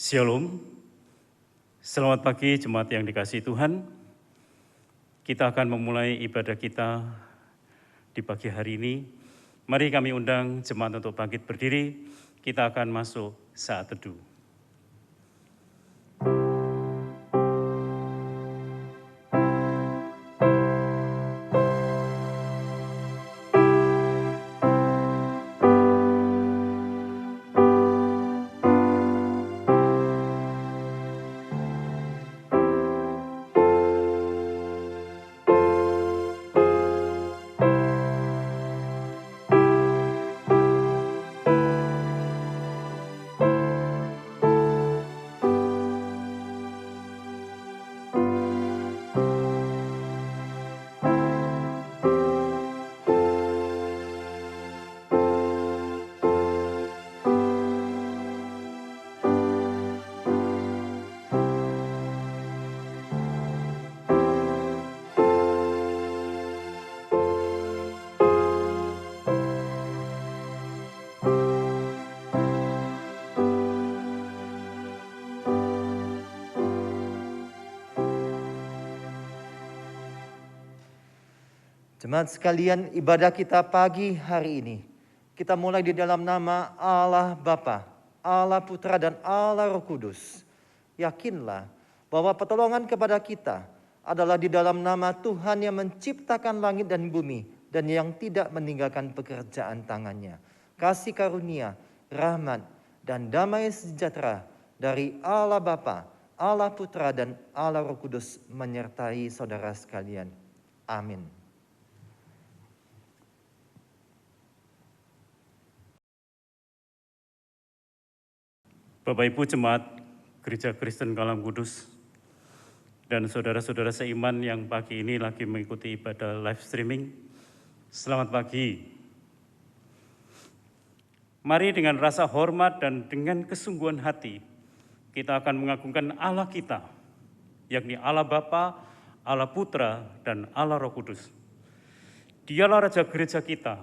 Shalom, selamat pagi jemaat yang dikasihi Tuhan. Kita akan memulai ibadah kita di pagi hari ini. Mari kami undang jemaat untuk bangkit berdiri, kita akan masuk saat teduh. Jemaat sekalian, ibadah kita pagi hari ini, kita mulai di dalam nama Allah Bapa, Allah Putra dan Allah Roh Kudus. Yakinlah bahwa pertolongan kepada kita adalah di dalam nama Tuhan yang menciptakan langit dan bumi dan yang tidak meninggalkan pekerjaan tangannya. Kasih karunia, rahmat, dan damai sejahtera dari Allah Bapa, Allah Putra dan Allah Roh Kudus menyertai saudara sekalian. Amin. Bapak Ibu Jemaat Gereja Kristen Kalam Kudus dan saudara-saudara seiman yang pagi ini lagi mengikuti ibadah live streaming, selamat pagi. Mari dengan rasa hormat dan dengan kesungguhan hati, kita akan mengagungkan Allah kita, yakni Allah Bapa, Allah Putra, dan Allah Roh Kudus. Dialah Raja Gereja kita,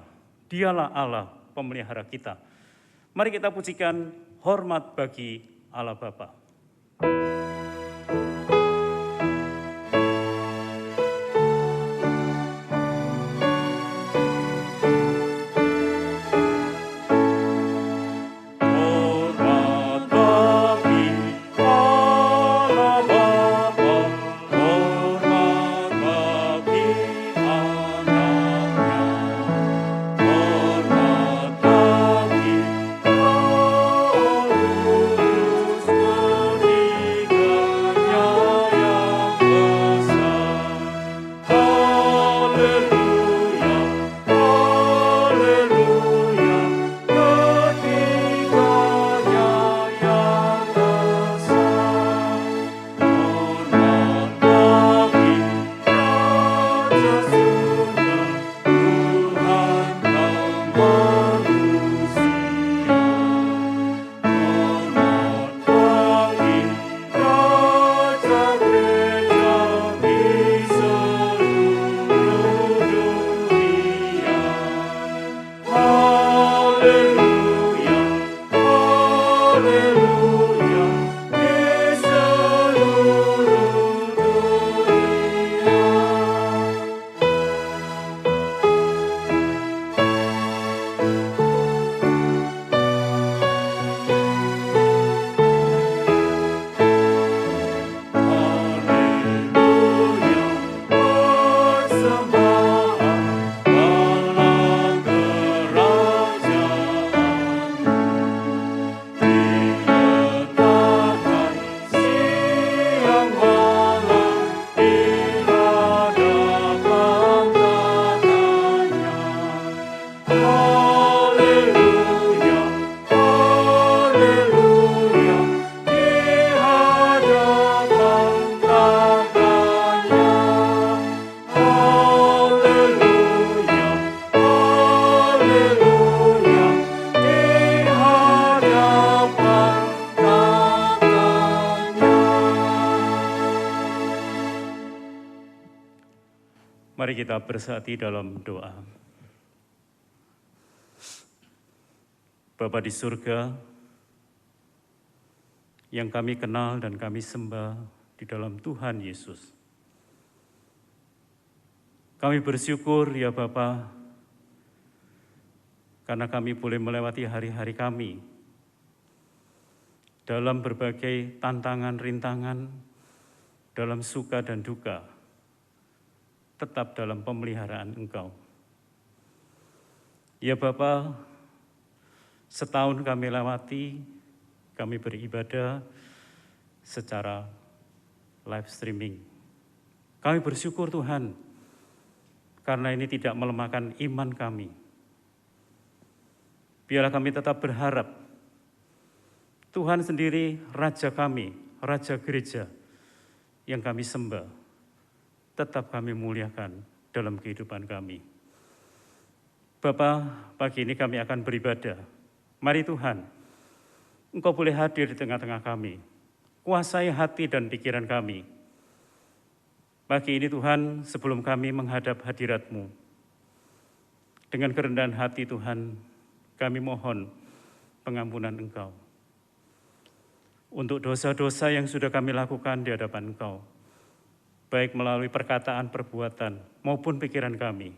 dialah Allah pemelihara kita. Mari kita pujikan hormat bagi Allah Bapa. Mari kita bersatu dalam doa. Bapa di surga, yang kami kenal dan kami sembah di dalam Tuhan Yesus. Kami bersyukur ya Bapa, karena kami boleh melewati hari-hari kami dalam berbagai tantangan, rintangan, dalam suka dan duka, tetap dalam pemeliharaan Engkau. Ya Bapa, setahun kami lewati, kami beribadah secara live streaming. Kami bersyukur Tuhan, karena ini tidak melemahkan iman kami. Biarlah kami tetap berharap Tuhan sendiri Raja kami, Raja Gereja yang kami sembah, tetap kami muliakan dalam kehidupan kami. Bapa, pagi ini kami akan beribadah. Mari Tuhan, Engkau boleh hadir di tengah-tengah kami. Kuasai hati dan pikiran kami. Pagi ini Tuhan, sebelum kami menghadap hadirat-Mu, dengan kerendahan hati Tuhan, kami mohon pengampunan Engkau. Untuk dosa-dosa yang sudah kami lakukan di hadapan Engkau, baik melalui perkataan, perbuatan, maupun pikiran kami,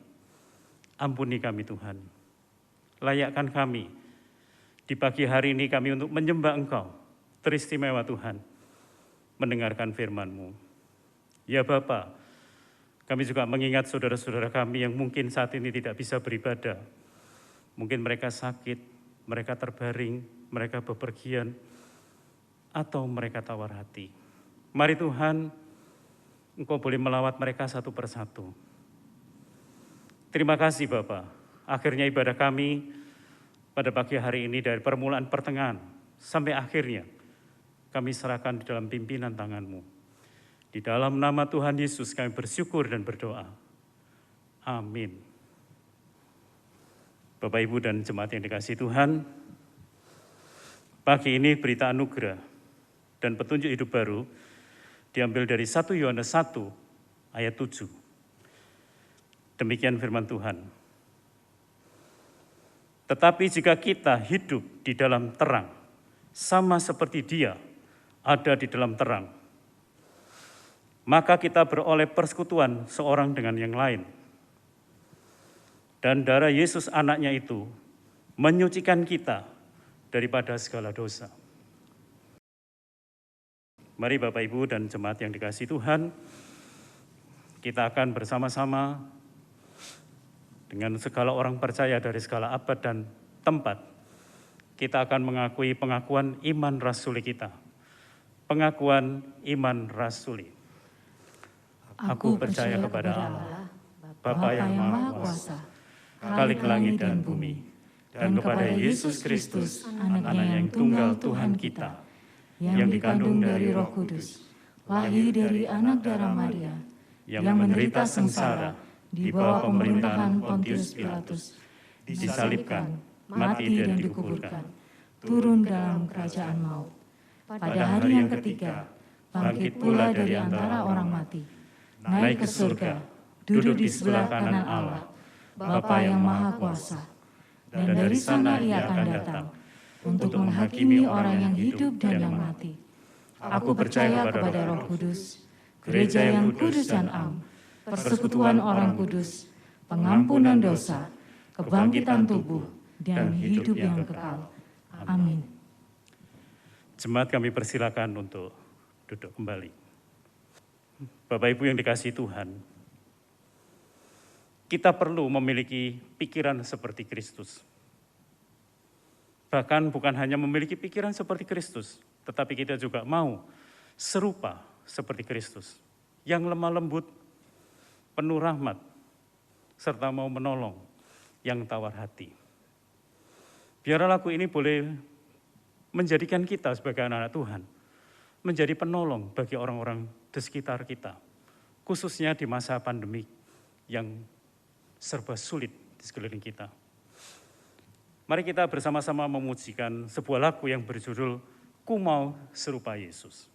ampuni kami Tuhan. Layakkan kami, di pagi hari ini kami untuk menyembah Engkau, teristimewa Tuhan, mendengarkan firman-Mu. Ya Bapa, kami juga mengingat saudara-saudara kami yang mungkin saat ini tidak bisa beribadah. Mungkin mereka sakit, mereka terbaring, mereka bepergian, atau mereka tawar hati. Mari Tuhan, Engkau boleh melawat mereka satu persatu. Terima kasih Bapa, akhirnya ibadah kami pada pagi hari ini dari permulaan pertengahan sampai akhirnya kami serahkan di dalam pimpinan tangan-Mu. Di dalam nama Tuhan Yesus kami bersyukur dan berdoa. Amin. Bapak, Ibu, dan jemaat yang dikasihi Tuhan, pagi ini berita anugerah dan petunjuk hidup baru diambil dari 1 Yohanes 1 ayat 7. Demikian firman Tuhan. Tetapi jika kita hidup di dalam terang, sama seperti Dia ada di dalam terang, maka kita beroleh persekutuan seorang dengan yang lain. Dan darah Yesus anaknya itu menyucikan kita daripada segala dosa. Mari Bapak, Ibu, dan jemaat yang dikasihi Tuhan, kita akan bersama-sama dengan segala orang percaya dari segala abad dan tempat, kita akan mengakui pengakuan iman rasuli kita. Pengakuan iman rasuli. Aku percaya kepada Allah, Bapa yang Maha Kuasa, Khalik langit dan bumi, dan kepada Yesus Kristus, Anaknya yang tunggal Tuhan kita, yang dikandung dari Roh Kudus, lahir dari anak darah Maria, yang menderita sengsara di bawah pemerintahan Pontius Pilatus, disalibkan, mati dan dikuburkan, turun dalam kerajaan maut. Pada hari yang ketiga, bangkit pula dari antara orang mati, naik ke surga, duduk di sebelah kanan Allah, Bapa yang Maha Kuasa, dan dari sana Ia akan datang untuk menghakimi orang yang hidup dan yang mati. Aku percaya kepada Roh Kudus, gereja yang kudus dan am, persekutuan orang kudus, pengampunan dosa, kebangkitan tubuh, dan hidup yang kekal. Amin. Jemaat, kami persilakan untuk duduk kembali. Bapak Ibu yang dikasihi Tuhan, kita perlu memiliki pikiran seperti Kristus. Bahkan bukan hanya memiliki pikiran seperti Kristus, tetapi kita juga mau serupa seperti Kristus, yang lemah lembut, penuh rahmat, serta mau menolong yang tawar hati. Biarlah lagu ini boleh menjadikan kita sebagai anak-anak Tuhan, menjadi penolong bagi orang-orang di sekitar kita, khususnya di masa pandemi yang serba sulit di sekeliling kita. Mari kita bersama-sama memujikan sebuah lagu yang berjudul Ku Mau Serupa Yesus.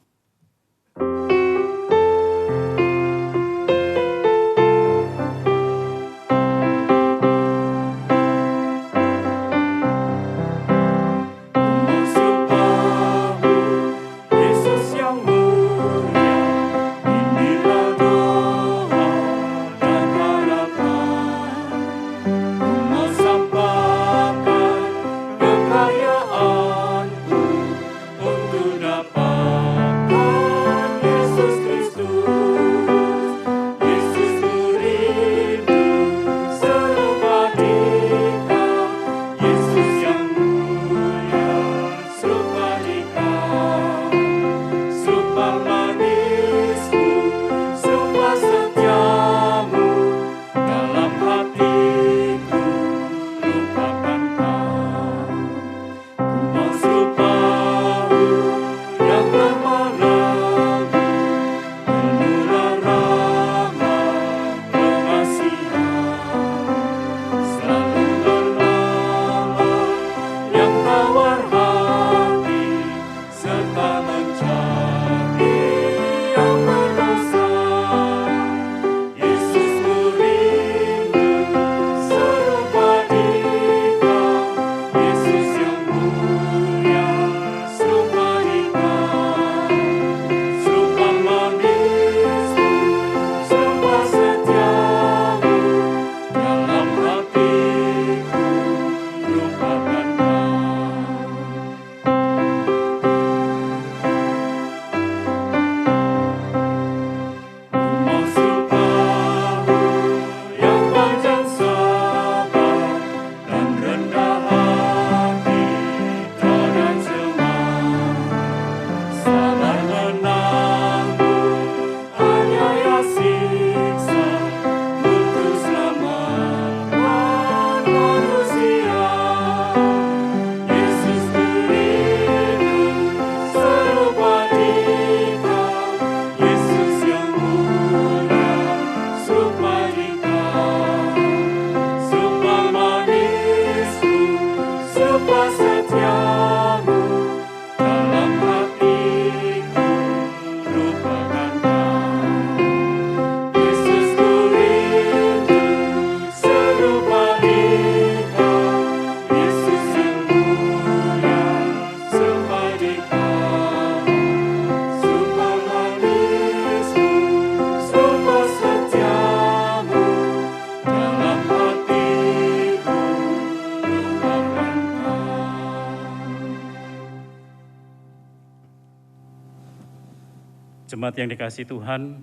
Jemaat yang dikasihi Tuhan,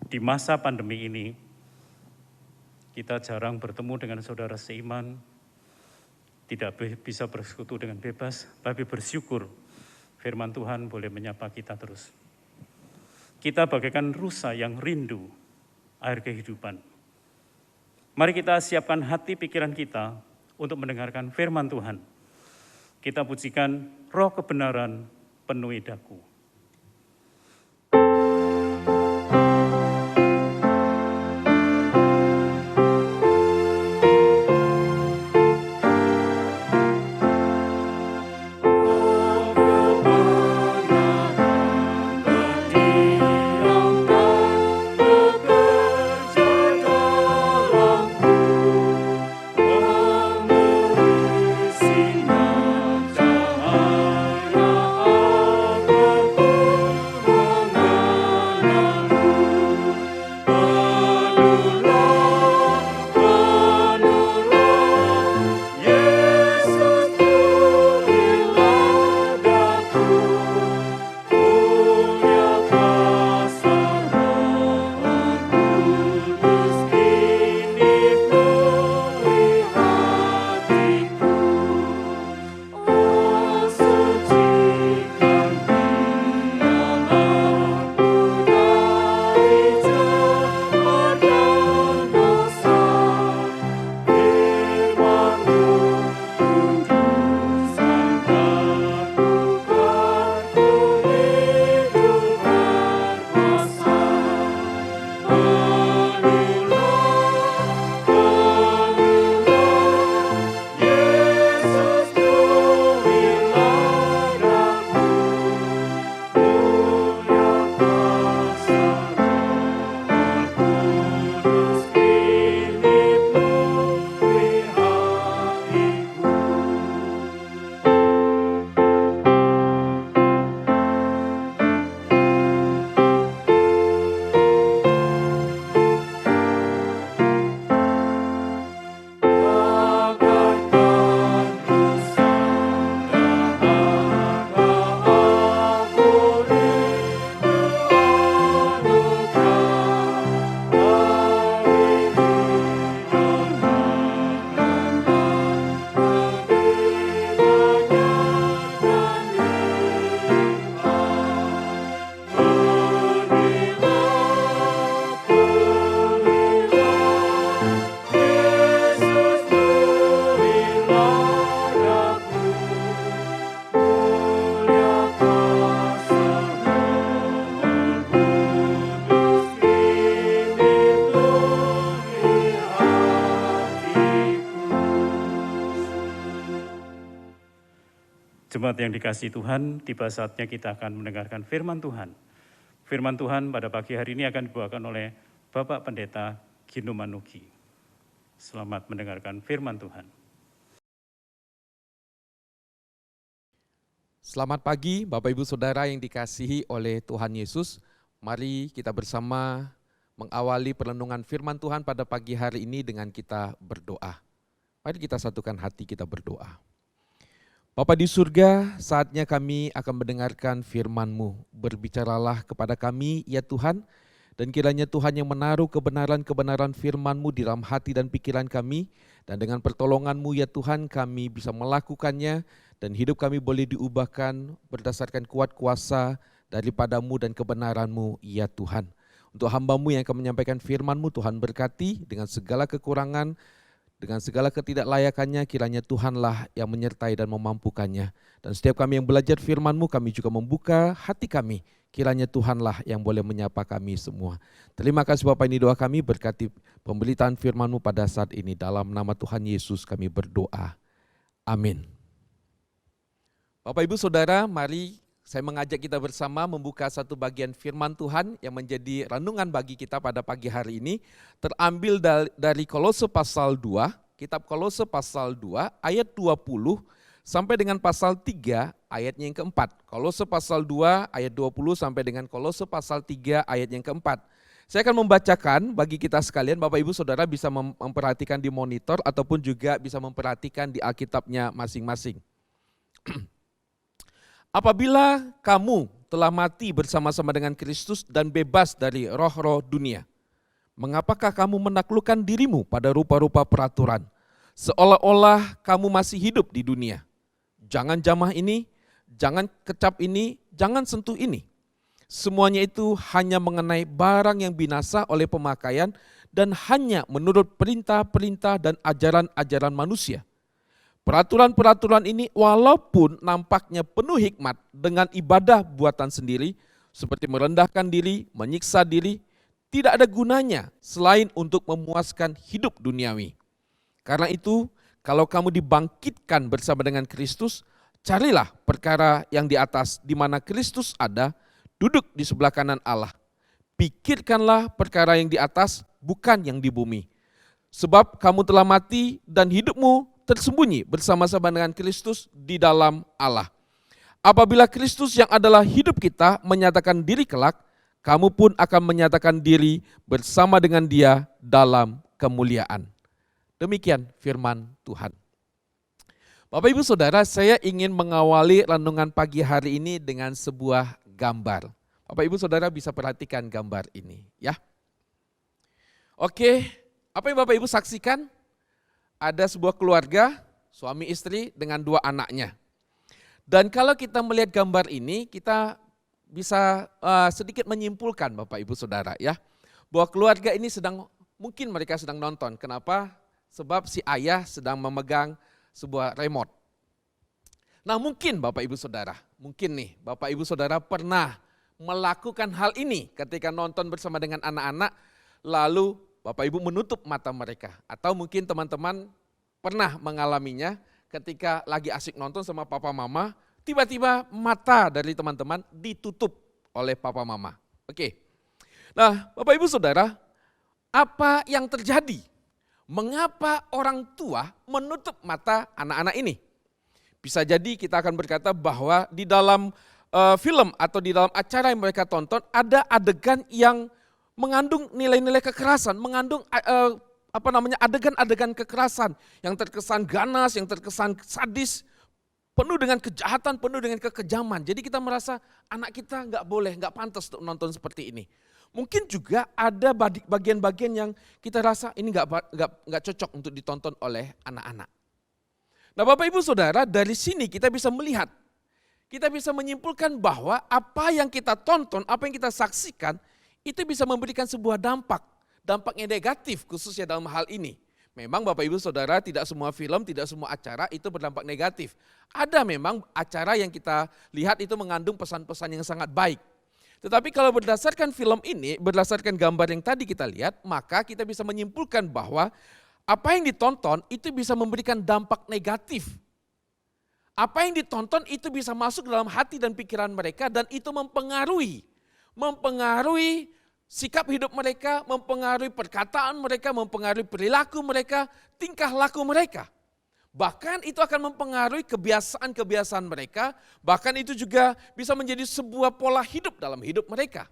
di masa pandemi ini, kita jarang bertemu dengan saudara seiman, tidak bisa bersekutu dengan bebas, tapi bersyukur firman Tuhan boleh menyapa kita terus. Kita bagaikan rusa yang rindu air kehidupan. Mari kita siapkan hati pikiran kita untuk mendengarkan firman Tuhan. Kita pujikan Roh kebenaran penuhi daku. Jemaat yang dikasihi Tuhan, tiba saatnya kita akan mendengarkan firman Tuhan. Firman Tuhan pada pagi hari ini akan dibawakan oleh Bapak Pendeta Gino Manugi. Selamat mendengarkan firman Tuhan. Selamat pagi Bapak Ibu Saudara yang dikasihi oleh Tuhan Yesus. Mari kita bersama mengawali perenungan firman Tuhan pada pagi hari ini dengan kita berdoa. Mari kita satukan hati kita berdoa. Bapa di surga, saatnya kami akan mendengarkan firman-Mu. Berbicaralah kepada kami, ya Tuhan, dan kiranya Tuhan yang menaruh kebenaran-kebenaran firman-Mu di dalam hati dan pikiran kami, dan dengan pertolongan-Mu ya Tuhan kami bisa melakukannya, dan hidup kami boleh diubahkan berdasarkan kuat kuasa daripada-Mu dan kebenaran-Mu ya Tuhan. Untuk hamba-Mu yang akan menyampaikan firman-Mu, Tuhan berkati dengan segala kekurangan, dengan segala ketidaklayakannya, kiranya Tuhanlah yang menyertai dan memampukannya. Dan setiap kami yang belajar firman-Mu, kami juga membuka hati kami. Kiranya Tuhanlah yang boleh menyapa kami semua. Terima kasih Bapak, ini doa kami, berkati pemberitaan firman-Mu pada saat ini. Dalam nama Tuhan Yesus kami berdoa. Amin. Bapak Ibu Saudara, mari saya mengajak kita bersama membuka satu bagian firman Tuhan yang menjadi renungan bagi kita pada pagi hari ini. Terambil dari Kolose pasal 2, kitab Kolose pasal 2 ayat 20 sampai dengan pasal 3 ayatnya yang keempat. Kolose pasal 2 ayat 20 sampai dengan Kolose pasal 3 ayat yang keempat. Saya akan membacakan bagi kita sekalian, Bapak Ibu Saudara bisa memperhatikan di monitor ataupun juga bisa memperhatikan di Alkitabnya masing-masing. Apabila kamu telah mati bersama-sama dengan Kristus dan bebas dari roh-roh dunia. Mengapakah kamu menaklukkan dirimu pada rupa-rupa peraturan, seolah-olah kamu masih hidup di dunia? Jangan jamah ini, jangan kecap ini, jangan sentuh ini. Semuanya itu hanya mengenai barang yang binasa oleh pemakaian dan hanya menurut perintah-perintah dan ajaran-ajaran manusia. Peraturan-peraturan ini walaupun nampaknya penuh hikmat dengan ibadah buatan sendiri, seperti merendahkan diri, menyiksa diri, tidak ada gunanya selain untuk memuaskan hidup duniawi. Karena itu, kalau kamu dibangkitkan bersama dengan Kristus, carilah perkara yang di atas di mana Kristus ada, duduk di sebelah kanan Allah. Pikirkanlah perkara yang di atas, bukan yang di bumi. Sebab kamu telah mati dan hidupmu tersembunyi bersama-sama dengan Kristus di dalam Allah. Apabila Kristus yang adalah hidup kita menyatakan diri kelak, kamu pun akan menyatakan diri bersama dengan Dia dalam kemuliaan. Demikian firman Tuhan. Bapak Ibu Saudara, saya ingin mengawali renungan pagi hari ini dengan sebuah gambar. Bapak Ibu Saudara bisa perhatikan gambar ini ya. Oke, apa yang Bapak Ibu saksikan? Ada sebuah keluarga, suami istri dengan 2 anaknya. Dan kalau kita melihat gambar ini, kita bisa sedikit menyimpulkan Bapak Ibu Saudara ya, bahwa keluarga ini mungkin mereka sedang nonton. Kenapa? Sebab si ayah sedang memegang sebuah remote. Nah mungkin Bapak Ibu Saudara, Bapak Ibu Saudara pernah melakukan hal ini ketika nonton bersama dengan anak-anak, lalu Bapak Ibu menutup mata mereka. Atau mungkin teman-teman pernah mengalaminya ketika lagi asik nonton sama papa mama, tiba-tiba mata dari teman-teman ditutup oleh papa mama. Oke. Nah, Bapak Ibu Saudara, apa yang terjadi? Mengapa orang tua menutup mata anak-anak ini? Bisa jadi kita akan berkata bahwa di dalam film atau di dalam acara yang mereka tonton ada adegan yang mengandung nilai-nilai kekerasan, mengandung adegan-adegan kekerasan yang terkesan ganas, yang terkesan sadis, penuh dengan kejahatan, penuh dengan kekejaman. Jadi kita merasa anak kita nggak pantas untuk nonton seperti ini. Mungkin juga ada bagian-bagian yang kita rasa ini nggak cocok untuk ditonton oleh anak-anak. Nah Bapak Ibu Saudara, dari sini kita bisa melihat, kita bisa menyimpulkan bahwa apa yang kita tonton, apa yang kita saksikan, itu bisa memberikan sebuah dampak yang negatif khususnya dalam hal ini. Memang Bapak Ibu Saudara, tidak semua film, tidak semua acara itu berdampak negatif. Ada memang acara yang kita lihat itu mengandung pesan-pesan yang sangat baik. Tetapi kalau berdasarkan film ini, berdasarkan gambar yang tadi kita lihat, maka kita bisa menyimpulkan bahwa apa yang ditonton itu bisa memberikan dampak negatif. Apa yang ditonton itu bisa masuk dalam hati dan pikiran mereka dan itu mempengaruhi sikap hidup mereka, mempengaruhi perkataan mereka, mempengaruhi perilaku mereka, tingkah laku mereka. Bahkan itu akan mempengaruhi kebiasaan-kebiasaan mereka, bahkan itu juga bisa menjadi sebuah pola hidup dalam hidup mereka.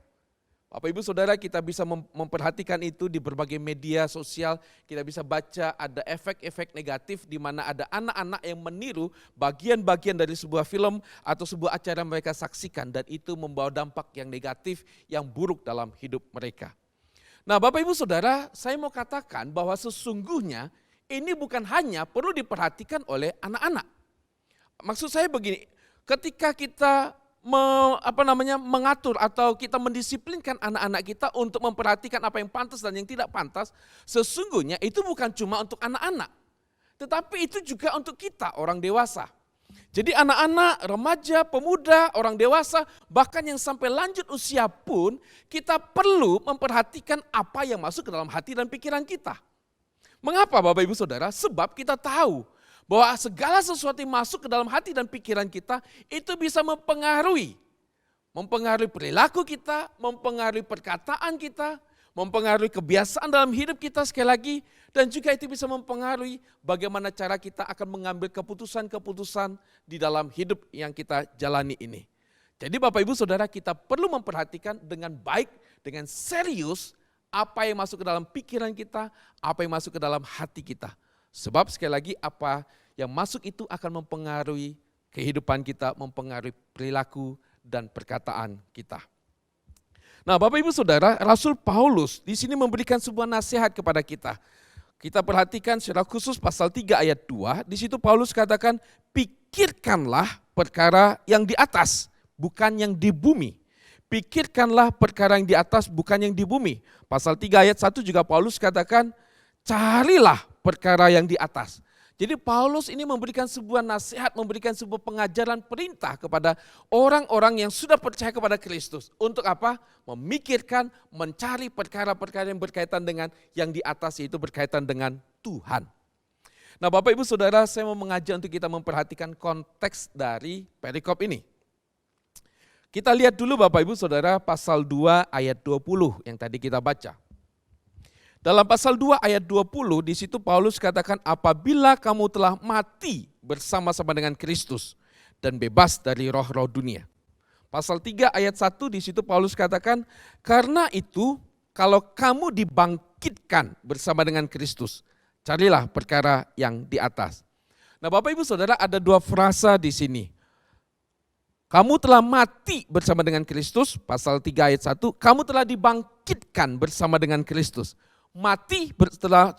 Bapak Ibu Saudara, kita bisa memperhatikan itu di berbagai media sosial, kita bisa baca ada efek-efek negatif di mana ada anak-anak yang meniru bagian-bagian dari sebuah film atau sebuah acara yang mereka saksikan dan itu membawa dampak yang negatif, yang buruk dalam hidup mereka. Nah Bapak Ibu Saudara, saya mau katakan bahwa sesungguhnya ini bukan hanya perlu diperhatikan oleh anak-anak. Maksud saya begini, ketika kita mengatur atau kita mendisiplinkan anak-anak kita untuk memperhatikan apa yang pantas dan yang tidak pantas, sesungguhnya itu bukan cuma untuk anak-anak, tetapi itu juga untuk kita orang dewasa. Jadi anak-anak, remaja, pemuda, orang dewasa, bahkan yang sampai lanjut usia pun kita perlu memperhatikan apa yang masuk ke dalam hati dan pikiran kita. Mengapa Bapak Ibu Saudara? Sebab kita tahu bahwa segala sesuatu yang masuk ke dalam hati dan pikiran kita itu bisa mempengaruhi perilaku kita, mempengaruhi perkataan kita, mempengaruhi kebiasaan dalam hidup kita sekali lagi, dan juga itu bisa mempengaruhi bagaimana cara kita akan mengambil keputusan-keputusan di dalam hidup yang kita jalani ini. Jadi Bapak Ibu Saudara, kita perlu memperhatikan dengan baik, dengan serius apa yang masuk ke dalam pikiran kita, apa yang masuk ke dalam hati kita. Sebab sekali lagi apa yang masuk itu akan mempengaruhi kehidupan kita, mempengaruhi perilaku dan perkataan kita. Nah, Bapak Ibu Saudara, Rasul Paulus di sini memberikan sebuah nasihat kepada kita. Kita perhatikan secara khusus pasal 3 ayat 2, di situ Paulus katakan, pikirkanlah perkara yang di atas, bukan yang di bumi. Pikirkanlah perkara yang di atas, bukan yang di bumi. Pasal 3 ayat 1 juga Paulus katakan, carilah perkara yang di atas. Jadi Paulus ini memberikan sebuah nasihat, memberikan sebuah pengajaran perintah kepada orang-orang yang sudah percaya kepada Kristus. Untuk apa? Memikirkan, mencari perkara-perkara yang berkaitan dengan yang di atas, yaitu berkaitan dengan Tuhan. Nah, Bapak Ibu Saudara, saya mau mengajak untuk kita memperhatikan konteks dari perikop ini. Kita lihat dulu Bapak Ibu Saudara pasal 2 ayat 20 yang tadi kita baca. Dalam pasal 2 ayat 20 di situ Paulus katakan, apabila kamu telah mati bersama-sama dengan Kristus dan bebas dari roh-roh dunia. Pasal 3 ayat 1 di situ Paulus katakan, karena itu kalau kamu dibangkitkan bersama dengan Kristus, carilah perkara yang di atas. Nah, Bapak Ibu Saudara, ada dua frasa di sini. Kamu telah mati bersama dengan Kristus, pasal 3 ayat 1, kamu telah dibangkitkan bersama dengan Kristus.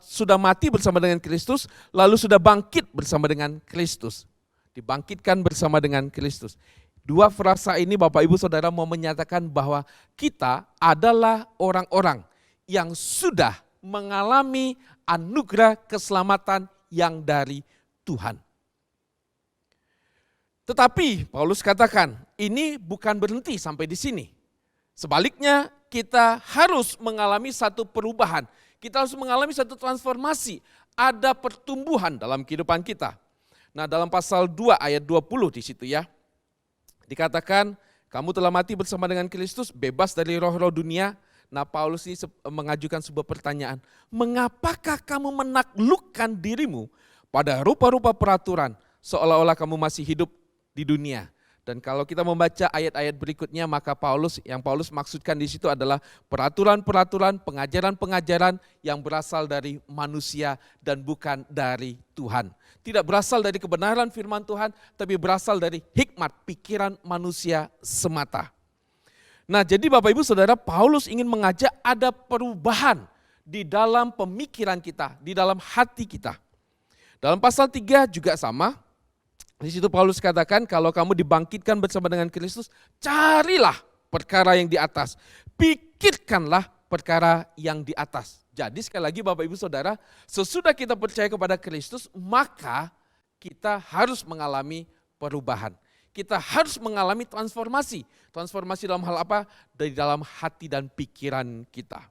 Sudah mati bersama dengan Kristus, lalu sudah bangkit bersama dengan Kristus. Dibangkitkan bersama dengan Kristus. Dua frasa ini Bapak Ibu Saudara mau menyatakan bahwa kita adalah orang-orang yang sudah mengalami anugerah keselamatan yang dari Tuhan. Tetapi Paulus katakan, ini bukan berhenti sampai di sini. Sebaliknya kita harus mengalami satu perubahan. Kita harus mengalami satu transformasi, ada pertumbuhan dalam kehidupan kita. Nah, dalam pasal 2 ayat 20 di situ ya, dikatakan kamu telah mati bersama dengan Kristus, bebas dari roh-roh dunia. Nah, Paulus ini mengajukan sebuah pertanyaan, mengapakah kamu menaklukkan dirimu pada rupa-rupa peraturan seolah-olah kamu masih hidup di dunia? Dan kalau kita membaca ayat-ayat berikutnya, maka Paulus maksudkan di situ adalah peraturan-peraturan, pengajaran-pengajaran yang berasal dari manusia dan bukan dari Tuhan. Tidak berasal dari kebenaran firman Tuhan, tapi berasal dari hikmat pikiran manusia semata. Nah, jadi Bapak Ibu Saudara, Paulus ingin mengajak ada perubahan di dalam pemikiran kita, di dalam hati kita. Dalam pasal 3 juga sama. Di situ Paulus katakan, kalau kamu dibangkitkan bersama dengan Kristus, carilah perkara yang di atas. Pikirkanlah perkara yang di atas. Jadi sekali lagi Bapak Ibu Saudara, sesudah kita percaya kepada Kristus, maka kita harus mengalami perubahan. Kita harus mengalami transformasi. Transformasi dalam hal apa? Dari dalam hati dan pikiran kita.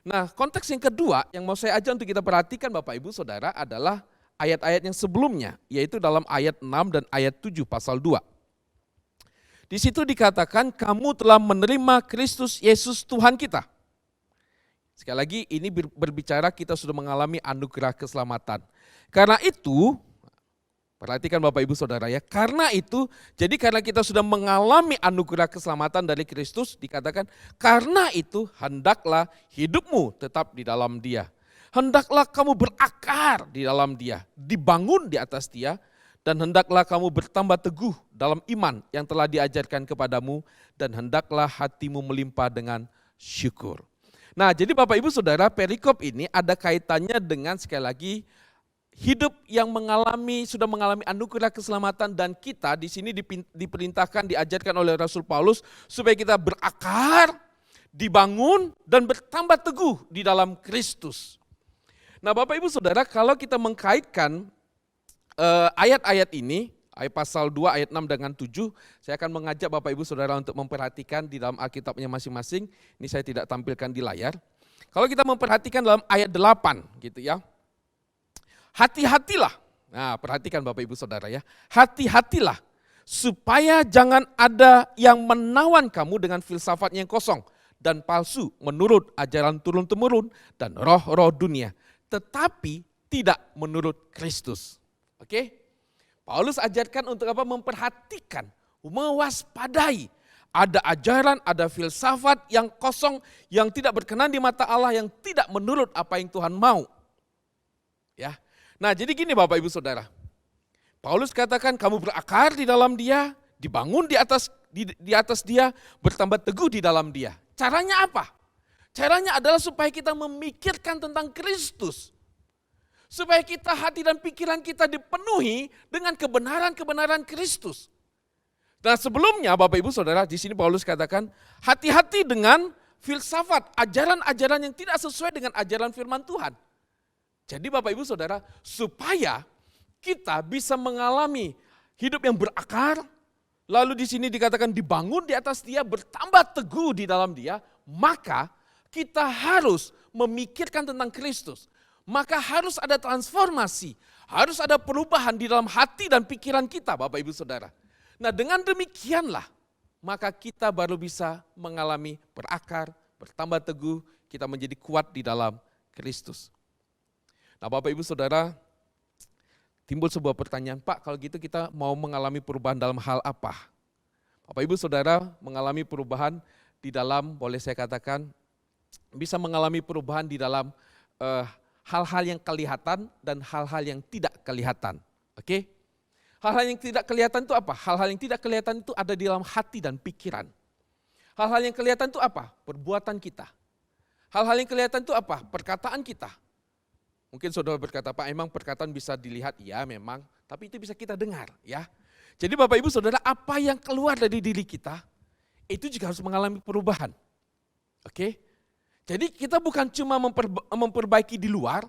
Nah, konteks yang kedua yang mau saya ajak untuk kita perhatikan Bapak Ibu Saudara adalah ayat-ayat yang sebelumnya, yaitu dalam ayat 6 dan ayat 7 pasal 2. Di situ dikatakan kamu telah menerima Kristus Yesus Tuhan kita. Sekali lagi ini berbicara kita sudah mengalami anugerah keselamatan. Karena itu, perhatikan Bapak Ibu Saudara ya, karena kita sudah mengalami anugerah keselamatan dari Kristus, dikatakan karena itu hendaklah hidupmu tetap di dalam Dia. Hendaklah kamu berakar di dalam Dia, dibangun di atas Dia, dan hendaklah kamu bertambah teguh dalam iman yang telah diajarkan kepadamu, dan hendaklah hatimu melimpah dengan syukur. Nah, jadi Bapak Ibu Saudara, perikop ini ada kaitannya dengan sekali lagi hidup yang sudah mengalami anugerah keselamatan, dan kita di sini diperintahkan, diajarkan oleh Rasul Paulus supaya kita berakar, dibangun, dan bertambah teguh di dalam Kristus. Nah, Bapak Ibu Saudara, kalau kita mengkaitkan ayat-ayat ini, ayat pasal 2 ayat 6 dengan 7, saya akan mengajak Bapak Ibu Saudara untuk memperhatikan di dalam Alkitabnya masing-masing. Ini saya tidak tampilkan di layar. Kalau kita memperhatikan dalam ayat 8 gitu ya. Hati-hatilah. Nah, perhatikan Bapak Ibu Saudara ya. Hati-hatilah supaya jangan ada yang menawan kamu dengan filsafat yang kosong dan palsu menurut ajaran turun-temurun dan roh-roh dunia, tetapi tidak menurut Kristus. Oke? Paulus ajarkan untuk apa? Memperhatikan, mewaspadai. Ada ajaran, ada filsafat yang kosong, yang tidak berkenan di mata Allah, yang tidak menurut apa yang Tuhan mau. Ya. Nah, jadi gini Bapak Ibu Saudara. Paulus katakan kamu berakar di dalam Dia, dibangun di di atas dia, bertambah teguh di dalam dia. Caranya apa? Caranya adalah supaya kita memikirkan tentang Kristus. Supaya kita hati dan pikiran kita dipenuhi dengan kebenaran-kebenaran Kristus. Dan sebelumnya Bapak Ibu Saudara, di sini Paulus katakan, hati-hati dengan filsafat, ajaran-ajaran yang tidak sesuai dengan ajaran firman Tuhan. Jadi Bapak Ibu Saudara, supaya kita bisa mengalami hidup yang berakar, lalu di sini dikatakan dibangun di atas dia, bertambah teguh di dalam dia, maka kita harus memikirkan tentang Kristus. Maka harus ada transformasi, harus ada perubahan di dalam hati dan pikiran kita Bapak Ibu Saudara. Nah dengan demikianlah, maka kita baru bisa mengalami berakar, bertambah teguh, kita menjadi kuat di dalam Kristus. Nah Bapak Ibu Saudara, timbul sebuah pertanyaan, Pak kalau gitu kita mau mengalami perubahan dalam hal apa? Bapak Ibu Saudara mengalami perubahan di dalam, boleh saya katakan, bisa mengalami perubahan di dalam hal-hal yang kelihatan dan hal-hal yang tidak kelihatan. Oke? Hal-hal yang tidak kelihatan itu apa? Hal-hal yang tidak kelihatan itu ada di dalam hati dan pikiran. Hal-hal yang kelihatan itu apa? Perbuatan kita. Hal-hal yang kelihatan itu apa? Perkataan kita. Mungkin saudara berkata, Pak emang perkataan bisa dilihat? Ya memang, tapi itu bisa kita dengar ya. Jadi Bapak Ibu Saudara, apa yang keluar dari diri kita, itu juga harus mengalami perubahan. Oke? Jadi kita bukan cuma memperbaiki di luar,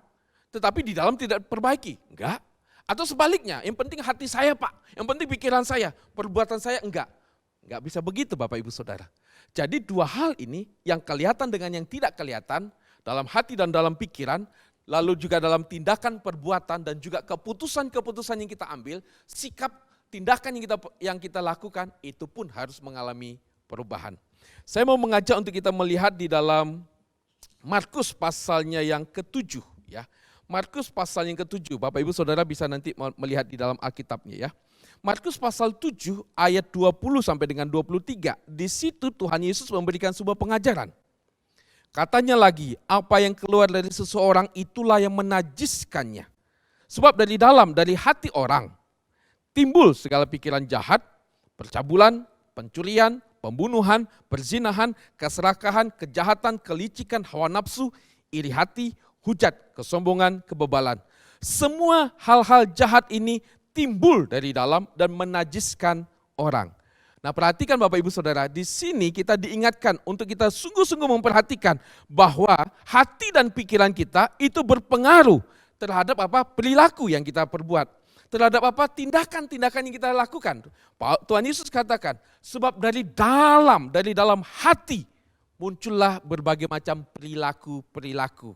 tetapi di dalam tidak perbaiki. Enggak. Atau sebaliknya, yang penting hati saya Pak, yang penting pikiran saya, perbuatan saya enggak. Enggak bisa begitu Bapak Ibu Saudara. Jadi dua hal ini, yang kelihatan dengan yang tidak kelihatan, dalam hati dan dalam pikiran, lalu juga dalam tindakan perbuatan dan juga keputusan-keputusan yang kita ambil, sikap tindakan yang kita lakukan, itu pun harus mengalami perubahan. Saya mau mengajak untuk kita melihat di dalam Markus pasalnya yang ke-7 ya. Markus pasal yang ke-7, Bapak Ibu Saudara bisa nanti melihat di dalam Alkitabnya ya. Markus pasal 7 ayat 20 sampai dengan 23. Di situ Tuhan Yesus memberikan sebuah pengajaran. Katanya lagi, apa yang keluar dari seseorang itulah yang menajiskannya. Sebab dari dalam, dari hati orang, timbul segala pikiran jahat, percabulan, pencurian, pembunuhan, perzinahan, keserakahan, kejahatan, kelicikan, hawa nafsu, iri hati, hujat, kesombongan, kebebalan. Semua hal-hal jahat ini timbul dari dalam dan menajiskan orang. Nah perhatikan Bapak Ibu Saudara, di sini kita diingatkan untuk kita sungguh-sungguh memperhatikan bahwa hati dan pikiran kita itu berpengaruh terhadap apa perilaku yang kita perbuat. Terhadap apa tindakan-tindakan yang kita lakukan. Tuhan Yesus katakan, sebab dari dalam hati muncullah berbagai macam perilaku-perilaku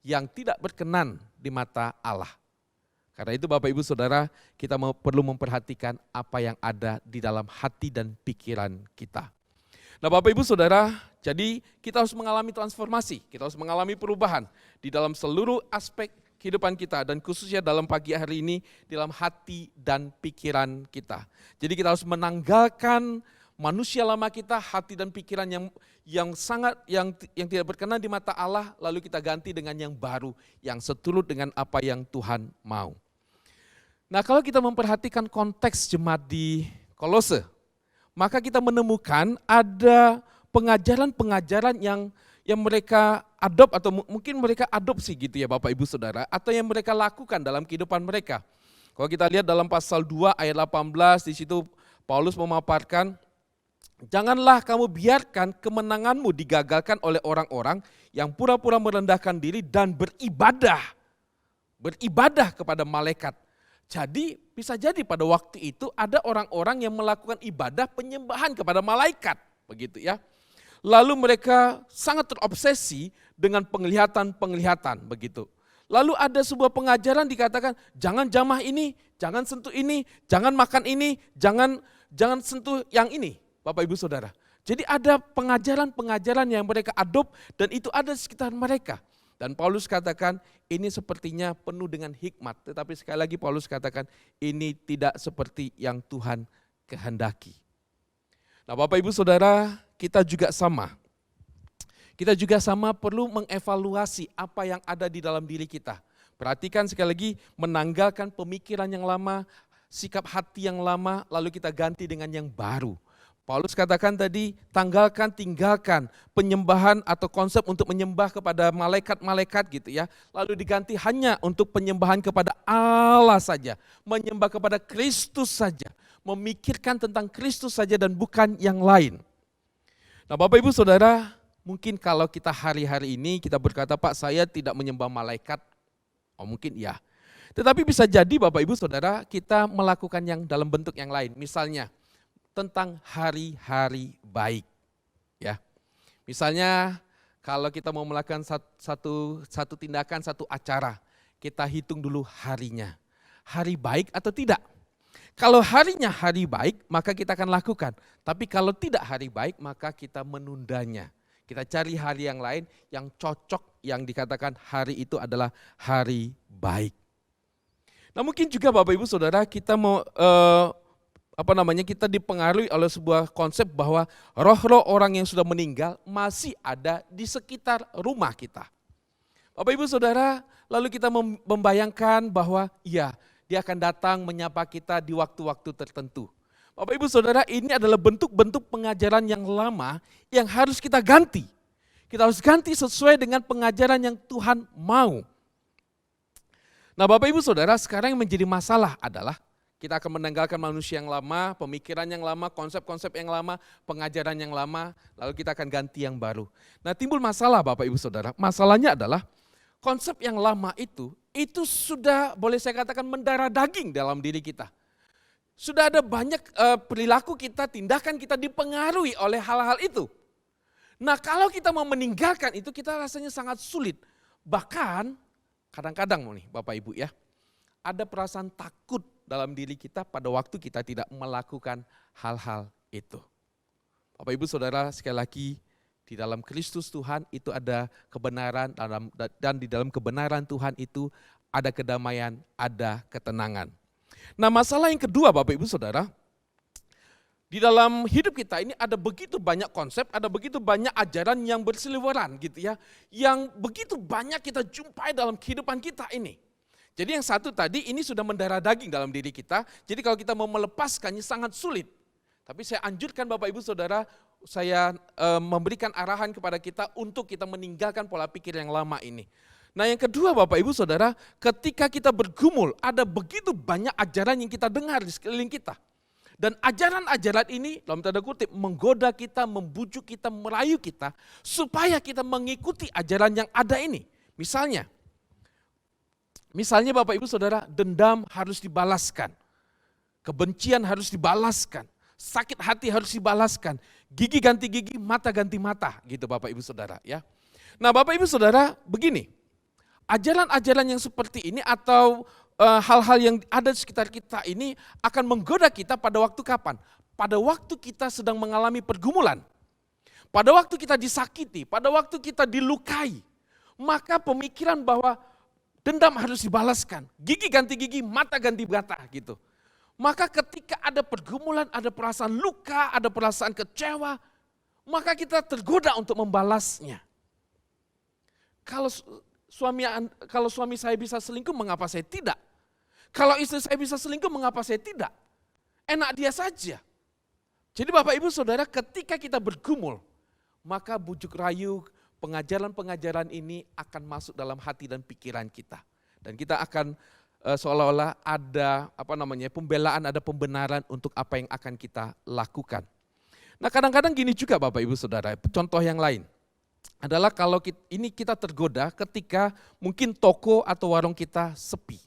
yang tidak berkenan di mata Allah. Karena itu Bapak Ibu Saudara, kita perlu memperhatikan apa yang ada di dalam hati dan pikiran kita. Nah Bapak Ibu Saudara, jadi kita harus mengalami transformasi, kita harus mengalami perubahan di dalam seluruh aspek kehidupan kita dan khususnya dalam pagi hari ini di dalam hati dan pikiran kita. Jadi kita harus menanggalkan manusia lama kita, hati dan pikiran yang tidak berkenan di mata Allah, lalu kita ganti dengan yang baru, yang seturut dengan apa yang Tuhan mau. Nah kalau kita memperhatikan konteks jemaat di Kolose, maka kita menemukan ada pengajaran-pengajaran yang mereka adopt atau mungkin mereka adopsi gitu ya Bapak Ibu Saudara, atau yang mereka lakukan dalam kehidupan mereka. Kalau kita lihat dalam pasal 2 ayat 18, di situ Paulus memaparkan, janganlah kamu biarkan kemenanganmu digagalkan oleh orang-orang yang pura-pura merendahkan diri dan beribadah kepada malaikat. Jadi bisa jadi pada waktu itu ada orang-orang yang melakukan ibadah penyembahan kepada malaikat, begitu ya. Lalu mereka sangat terobsesi dengan penglihatan begitu. Lalu ada sebuah pengajaran dikatakan jangan jamah ini, jangan sentuh ini, jangan makan ini, jangan sentuh yang ini, Bapak Ibu Saudara. Jadi ada pengajaran-pengajaran yang mereka adopt dan itu ada di sekitar mereka. Dan Paulus katakan ini sepertinya penuh dengan hikmat, tetapi sekali lagi Paulus katakan ini tidak seperti yang Tuhan kehendaki. Nah Bapak Ibu Saudara, kita juga sama. Kita juga sama perlu mengevaluasi apa yang ada di dalam diri kita. Perhatikan sekali lagi, menanggalkan pemikiran yang lama, sikap hati yang lama, lalu kita ganti dengan yang baru. Paulus katakan tadi, tinggalkan penyembahan atau konsep untuk menyembah kepada malaikat-malaikat gitu ya. Lalu diganti hanya untuk penyembahan kepada Allah saja, menyembah kepada Kristus saja, memikirkan tentang Kristus saja dan bukan yang lain. Nah Bapak Ibu Saudara, mungkin kalau kita hari-hari ini kita berkata, Pak saya tidak menyembah malaikat, oh mungkin ya. Tetapi bisa jadi Bapak Ibu Saudara kita melakukan yang dalam bentuk yang lain. Misalnya tentang hari-hari baik. Ya, misalnya kalau kita mau melakukan satu tindakan, satu acara, kita hitung dulu harinya. Hari baik atau tidak? Kalau harinya hari baik, maka kita akan lakukan. Tapi kalau tidak hari baik, maka kita menundanya. Kita cari hari yang lain yang cocok, yang dikatakan hari itu adalah hari baik. Nah mungkin juga Bapak Ibu Saudara kita mau kita dipengaruhi oleh sebuah konsep bahwa roh-roh orang yang sudah meninggal masih ada di sekitar rumah kita. Bapak Ibu Saudara, lalu kita membayangkan bahwa ya, dia akan datang menyapa kita di waktu-waktu tertentu. Bapak Ibu Saudara, ini adalah bentuk-bentuk pengajaran yang lama yang harus kita ganti. Kita harus ganti sesuai dengan pengajaran yang Tuhan mau. Nah Bapak Ibu Saudara, sekarang yang menjadi masalah adalah kita akan meninggalkan manusia yang lama, pemikiran yang lama, konsep-konsep yang lama, pengajaran yang lama, lalu kita akan ganti yang baru. Nah timbul masalah Bapak Ibu Saudara, masalahnya adalah konsep yang lama itu sudah boleh saya katakan mendarah daging dalam diri kita. Sudah ada banyak perilaku kita, tindakan kita dipengaruhi oleh hal-hal itu. Nah kalau kita mau meninggalkan itu kita rasanya sangat sulit. Bahkan kadang-kadang nih Bapak Ibu ya, ada perasaan takut dalam diri kita pada waktu kita tidak melakukan hal-hal itu. Bapak Ibu Saudara sekali lagi, di dalam Kristus Tuhan itu ada kebenaran dan di dalam kebenaran Tuhan itu ada kedamaian, ada ketenangan. Nah masalah yang kedua Bapak Ibu Saudara, di dalam hidup kita ini ada begitu banyak konsep, ada begitu banyak ajaran yang berseliweran gitu ya, yang begitu banyak kita jumpai dalam kehidupan kita ini. Jadi yang satu tadi ini sudah mendarah daging dalam diri kita, jadi kalau kita mau melepaskannya sangat sulit. Tapi saya anjurkan Bapak Ibu Saudara, saya memberikan arahan kepada kita untuk kita meninggalkan pola pikir yang lama ini. Nah yang kedua Bapak Ibu Saudara, ketika kita bergumul ada begitu banyak ajaran yang kita dengar di sekeliling kita. Dan ajaran-ajaran ini dalam tanda kutip menggoda kita, membujuk kita, merayu kita supaya kita mengikuti ajaran yang ada ini. Misalnya Bapak Ibu Saudara, dendam harus dibalaskan, kebencian harus dibalaskan, sakit hati harus dibalaskan, gigi ganti gigi, mata ganti mata, gitu Bapak Ibu Saudara ya. Nah Bapak Ibu Saudara begini, ajaran-ajaran yang seperti ini atau hal-hal yang ada di sekitar kita ini akan menggoda kita pada waktu kapan? Pada waktu kita sedang mengalami pergumulan, pada waktu kita disakiti, pada waktu kita dilukai, maka pemikiran bahwa dendam harus dibalaskan, gigi ganti gigi, mata ganti mata gitu. Maka ketika ada pergumulan, ada perasaan luka, ada perasaan kecewa, maka kita tergoda untuk membalasnya. Kalau suami saya bisa selingkuh, mengapa saya tidak? Kalau istri saya bisa selingkuh, mengapa saya tidak? Enak dia saja. Jadi Bapak Ibu Saudara, ketika kita bergumul, maka bujuk rayu pengajaran-pengajaran ini akan masuk dalam hati dan pikiran kita. Dan kita akan seolah-olah ada pembelaan, ada pembenaran untuk apa yang akan kita lakukan. Nah kadang-kadang gini juga Bapak Ibu Saudara, contoh yang lain adalah kalau kita tergoda ketika mungkin toko atau warung kita sepi.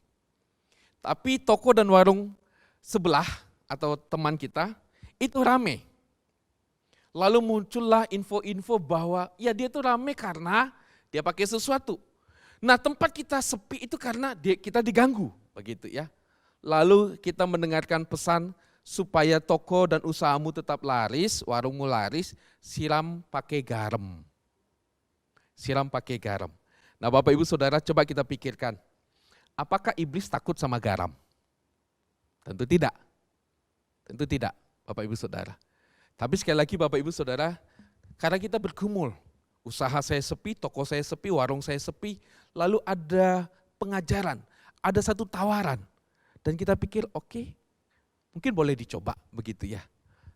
Tapi toko dan warung sebelah atau teman kita itu rame. Lalu muncullah info-info bahwa ya dia itu rame karena dia pakai sesuatu. Nah tempat kita sepi itu karena kita diganggu begitu ya. Lalu kita mendengarkan pesan supaya toko dan usahamu tetap laris, warungmu laris, siram pakai garam. Siram pakai garam. Nah Bapak Ibu Saudara coba kita pikirkan, apakah iblis takut sama garam? Tentu tidak. Tentu tidak Bapak Ibu Saudara. Tapi sekali lagi Bapak Ibu Saudara, karena kita bergumul, usaha saya sepi, toko saya sepi, warung saya sepi, lalu ada pengajaran, ada satu tawaran. Dan kita pikir oke, mungkin boleh dicoba begitu ya.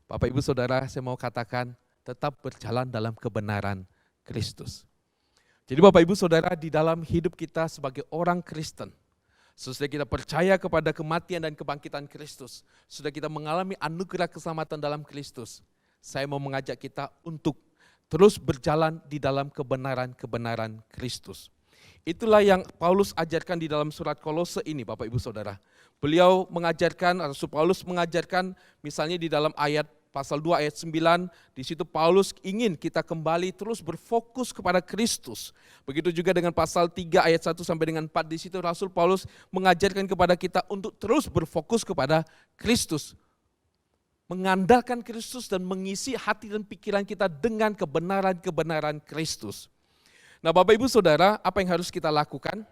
Bapak Ibu Saudara, saya mau katakan tetap berjalan dalam kebenaran Kristus. Jadi Bapak Ibu Saudara, di dalam hidup kita sebagai orang Kristen, sesudah kita percaya kepada kematian dan kebangkitan Kristus, sudah kita mengalami anugerah keselamatan dalam Kristus, saya mau mengajak kita untuk terus berjalan di dalam kebenaran-kebenaran Kristus. Itulah yang Paulus ajarkan di dalam surat Kolose ini, Bapak Ibu Saudara. Beliau mengajarkan, Rasul Paulus mengajarkan misalnya di dalam ayat pasal 2 ayat 9, di situ Paulus ingin kita kembali terus berfokus kepada Kristus. Begitu juga dengan pasal 3 ayat 1 sampai dengan 4, di situ Rasul Paulus mengajarkan kepada kita untuk terus berfokus kepada Kristus. Mengandalkan Kristus dan mengisi hati dan pikiran kita dengan kebenaran-kebenaran Kristus. Nah Bapak Ibu Saudara, apa yang harus kita lakukan?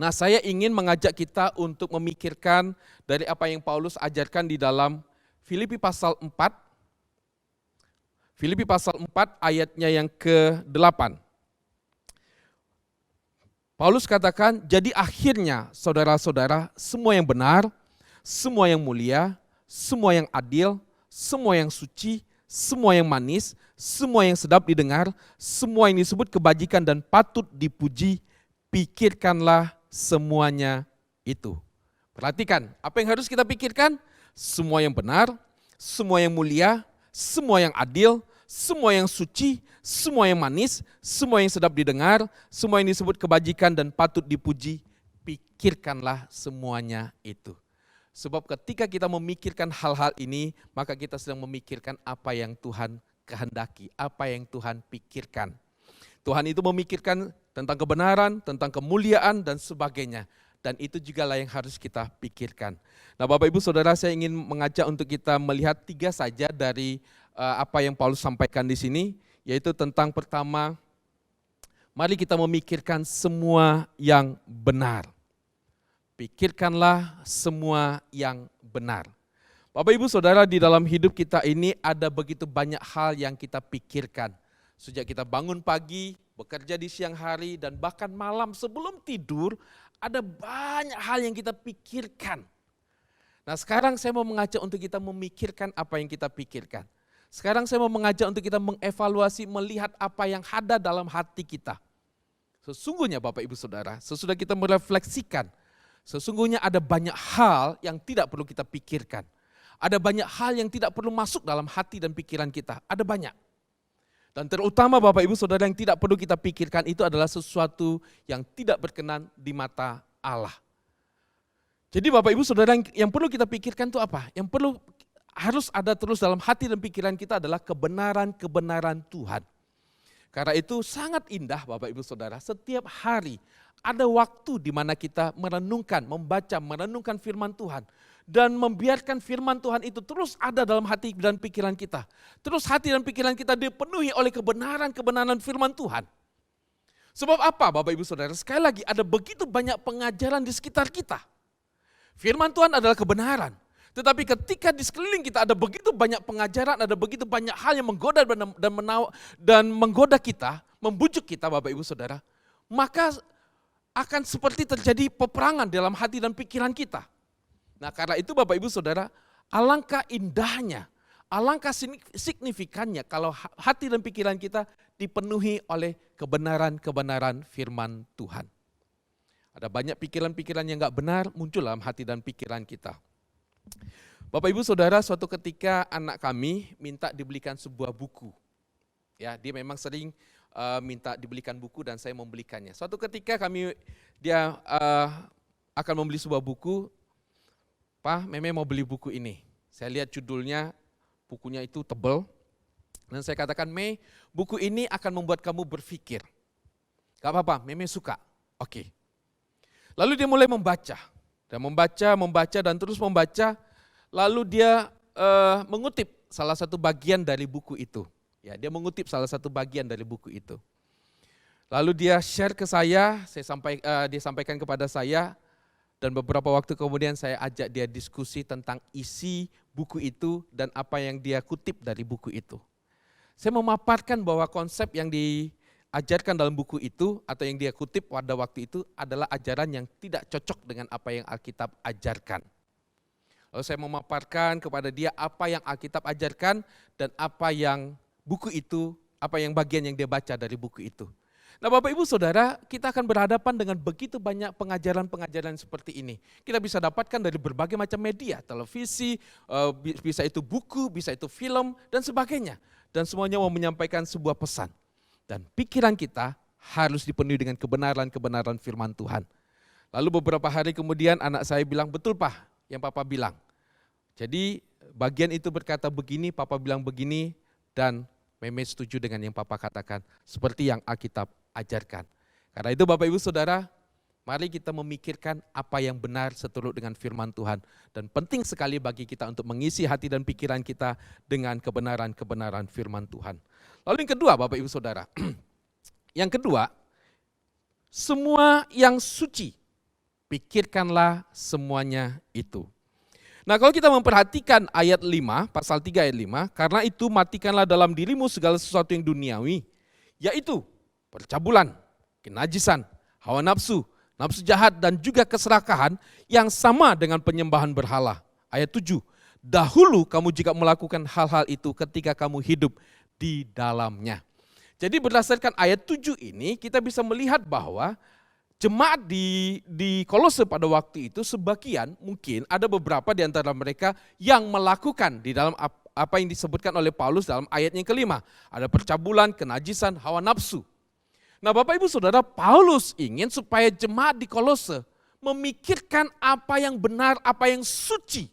Nah saya ingin mengajak kita untuk memikirkan dari apa yang Paulus ajarkan di dalam Filipi pasal 4. Filipi pasal 4 ayatnya yang ke-8. Paulus katakan, jadi akhirnya saudara-saudara, semua yang benar, semua yang mulia, semua yang adil, semua yang suci, semua yang manis, semua yang sedap didengar, semua yang disebut kebajikan dan patut dipuji, pikirkanlah semuanya itu. Perhatikan, apa yang harus kita pikirkan? Semua yang benar, semua yang mulia, semua yang adil, semua yang suci, semua yang manis, semua yang sedap didengar, semua yang disebut kebajikan dan patut dipuji, pikirkanlah semuanya itu. Sebab ketika kita memikirkan hal-hal ini, maka kita sedang memikirkan apa yang Tuhan kehendaki, apa yang Tuhan pikirkan. Tuhan itu memikirkan tentang kebenaran, tentang kemuliaan dan sebagainya. Dan itu juga lah yang harus kita pikirkan. Nah Bapak Ibu Saudara, saya ingin mengajak untuk kita melihat 3 saja dari apa yang Paulus sampaikan di sini, yaitu tentang pertama, mari kita memikirkan semua yang benar. Pikirkanlah semua yang benar. Bapak Ibu Saudara, di dalam hidup kita ini ada begitu banyak hal yang kita pikirkan. Sejak kita bangun pagi, bekerja di siang hari, dan bahkan malam sebelum tidur, ada banyak hal yang kita pikirkan. Nah sekarang saya mau mengajak untuk kita memikirkan apa yang kita pikirkan. Sekarang saya mau mengajak untuk kita mengevaluasi, melihat apa yang ada dalam hati kita. Sesungguhnya Bapak Ibu Saudara, sesudah kita merefleksikan, sesungguhnya ada banyak hal yang tidak perlu kita pikirkan. Ada banyak hal yang tidak perlu masuk dalam hati dan pikiran kita. Ada banyak. Dan terutama Bapak Ibu Saudara, yang tidak perlu kita pikirkan itu adalah sesuatu yang tidak berkenan di mata Allah. Jadi Bapak Ibu Saudara, yang perlu kita pikirkan itu apa? Yang perlu harus ada terus dalam hati dan pikiran kita adalah kebenaran-kebenaran Tuhan. Karena itu sangat indah Bapak Ibu Saudara, setiap hari ada waktu di mana kita merenungkan, membaca, merenungkan firman Tuhan. Dan membiarkan firman Tuhan itu terus ada dalam hati dan pikiran kita. Terus hati dan pikiran kita dipenuhi oleh kebenaran-kebenaran firman Tuhan. Sebab apa Bapak Ibu Saudara? Sekali lagi ada begitu banyak pengajaran di sekitar kita. Firman Tuhan adalah kebenaran. Tetapi ketika di sekeliling kita ada begitu banyak pengajaran, ada begitu banyak hal yang menggoda dan menggoda kita, membujuk kita Bapak Ibu Saudara, maka akan seperti terjadi peperangan dalam hati dan pikiran kita. Nah karena itu Bapak Ibu Saudara, alangkah indahnya, alangkah signifikannya kalau hati dan pikiran kita dipenuhi oleh kebenaran-kebenaran firman Tuhan. Ada banyak pikiran-pikiran yang gak benar muncul dalam hati dan pikiran kita. Bapak Ibu Saudara, suatu ketika anak kami minta dibelikan sebuah buku. Ya, dia memang sering minta dibelikan buku dan saya membelikannya. Suatu ketika dia akan membeli sebuah buku, Pak, Meme mau beli buku ini. Saya lihat judulnya, bukunya itu tebal. Dan saya katakan, Me, buku ini akan membuat kamu berpikir. Gak apa-apa, Meme suka. Oke. Lalu dia mulai membaca. Dan membaca dan terus membaca. Lalu dia mengutip salah satu bagian dari buku itu. Ya, dia mengutip salah satu bagian dari buku itu. Lalu dia share ke saya dia sampaikan kepada saya. Dan beberapa waktu kemudian saya ajak dia diskusi tentang isi buku itu dan apa yang dia kutip dari buku itu. Saya memaparkan bahwa konsep yang diajarkan dalam buku itu atau yang dia kutip pada waktu itu adalah ajaran yang tidak cocok dengan apa yang Alkitab ajarkan. Lalu saya memaparkan kepada dia apa yang Alkitab ajarkan dan apa yang buku itu, apa yang bagian yang dia baca dari buku itu. Nah Bapak Ibu Saudara, kita akan berhadapan dengan begitu banyak pengajaran-pengajaran seperti ini. Kita bisa dapatkan dari berbagai macam media, televisi, bisa itu buku, bisa itu film, dan sebagainya. Dan semuanya mau menyampaikan sebuah pesan. Dan pikiran kita harus dipenuhi dengan kebenaran-kebenaran firman Tuhan. Lalu beberapa hari kemudian anak saya bilang, betul Pak yang Papa bilang. Jadi bagian itu berkata begini, Papa bilang begini, dan Meme setuju dengan yang Papa katakan, seperti yang Alkitab ajarkan. Karena itu Bapak Ibu Saudara, mari kita memikirkan apa yang benar seturut dengan firman Tuhan. Dan penting sekali bagi kita untuk mengisi hati dan pikiran kita dengan kebenaran-kebenaran firman Tuhan. Lalu yang kedua Bapak Ibu Saudara, yang kedua, semua yang suci, pikirkanlah semuanya itu. Nah kalau kita memperhatikan ayat 5, pasal 3 ayat 5, karena itu matikanlah dalam dirimu segala sesuatu yang duniawi, yaitu percabulan, kenajisan, hawa nafsu, nafsu jahat dan juga keserakahan yang sama dengan penyembahan berhala. Ayat 7, dahulu kamu jika melakukan hal-hal itu ketika kamu hidup di dalamnya. Jadi berdasarkan ayat 7 ini kita bisa melihat bahwa jemaat di Kolose pada waktu itu sebagian mungkin ada beberapa di antara mereka yang melakukan di dalam apa yang disebutkan oleh Paulus dalam ayat yang kelima. Ada percabulan, kenajisan, hawa nafsu. Nah Bapak Ibu Saudara, Paulus ingin supaya jemaat di Kolose memikirkan apa yang benar, apa yang suci.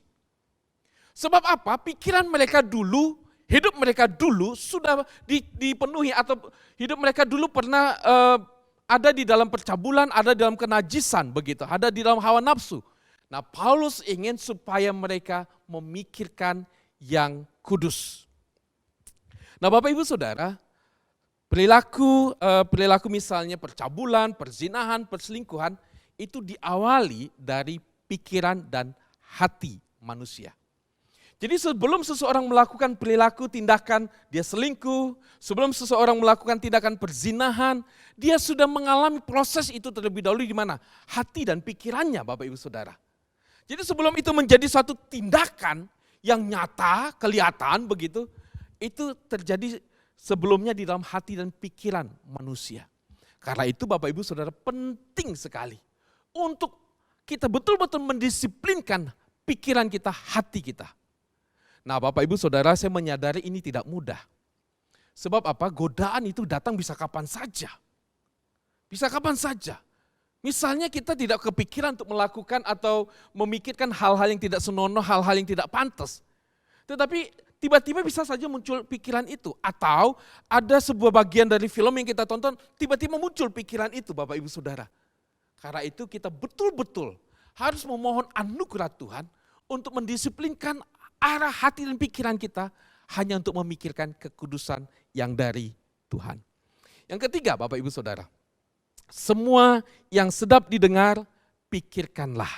Sebab apa? Pikiran mereka dulu, hidup mereka dulu sudah dipenuhi atau hidup mereka dulu pernah ada di dalam percabulan, ada di dalam kenajisan begitu, ada di dalam hawa nafsu. Nah, Paulus ingin supaya mereka memikirkan yang kudus. Nah, Bapak Ibu Saudara, perilaku misalnya percabulan, perzinahan, perselingkuhan itu diawali dari pikiran dan hati manusia. Jadi sebelum seseorang melakukan perilaku tindakan dia selingkuh, sebelum seseorang melakukan tindakan perzinahan, dia sudah mengalami proses itu terlebih dahulu di mana? Hati dan pikirannya Bapak Ibu Saudara. Jadi sebelum itu menjadi suatu tindakan yang nyata, kelihatan begitu, itu terjadi sebelumnya di dalam hati dan pikiran manusia. Karena itu Bapak Ibu Saudara penting sekali untuk kita betul-betul mendisiplinkan pikiran kita, hati kita. Nah Bapak Ibu Saudara, saya menyadari ini tidak mudah. Sebab apa? Godaan itu datang bisa kapan saja. Bisa kapan saja. Misalnya kita tidak kepikiran untuk melakukan atau memikirkan hal-hal yang tidak senonoh, hal-hal yang tidak pantas. Tetapi tiba-tiba bisa saja muncul pikiran itu. Atau ada sebuah bagian dari film yang kita tonton, tiba-tiba muncul pikiran itu Bapak Ibu Saudara. Karena itu kita betul-betul harus memohon anugerah Tuhan untuk mendisiplinkan arah hati dan pikiran kita hanya untuk memikirkan kekudusan yang dari Tuhan. Yang ketiga Bapak Ibu Saudara, semua yang sedap didengar, pikirkanlah.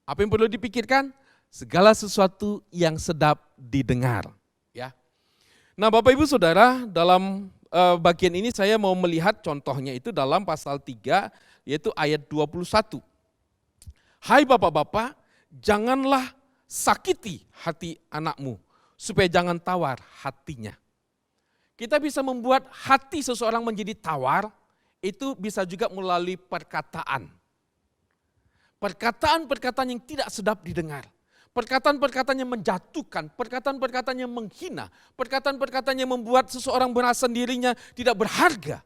Apa yang perlu dipikirkan? Segala sesuatu yang sedap didengar. Ya. Nah Bapak Ibu Saudara, dalam bagian ini saya mau melihat contohnya itu dalam pasal 3 yaitu ayat 21. Hai bapak-bapak, janganlah sakiti hati anakmu, supaya jangan tawar hatinya. Kita bisa membuat hati seseorang menjadi tawar, itu bisa juga melalui perkataan. Perkataan-perkataan yang tidak sedap didengar. Perkataan-perkataan yang menjatuhkan, perkataan-perkataan yang menghina, perkataan-perkataan yang membuat seseorang merasa dirinya tidak berharga.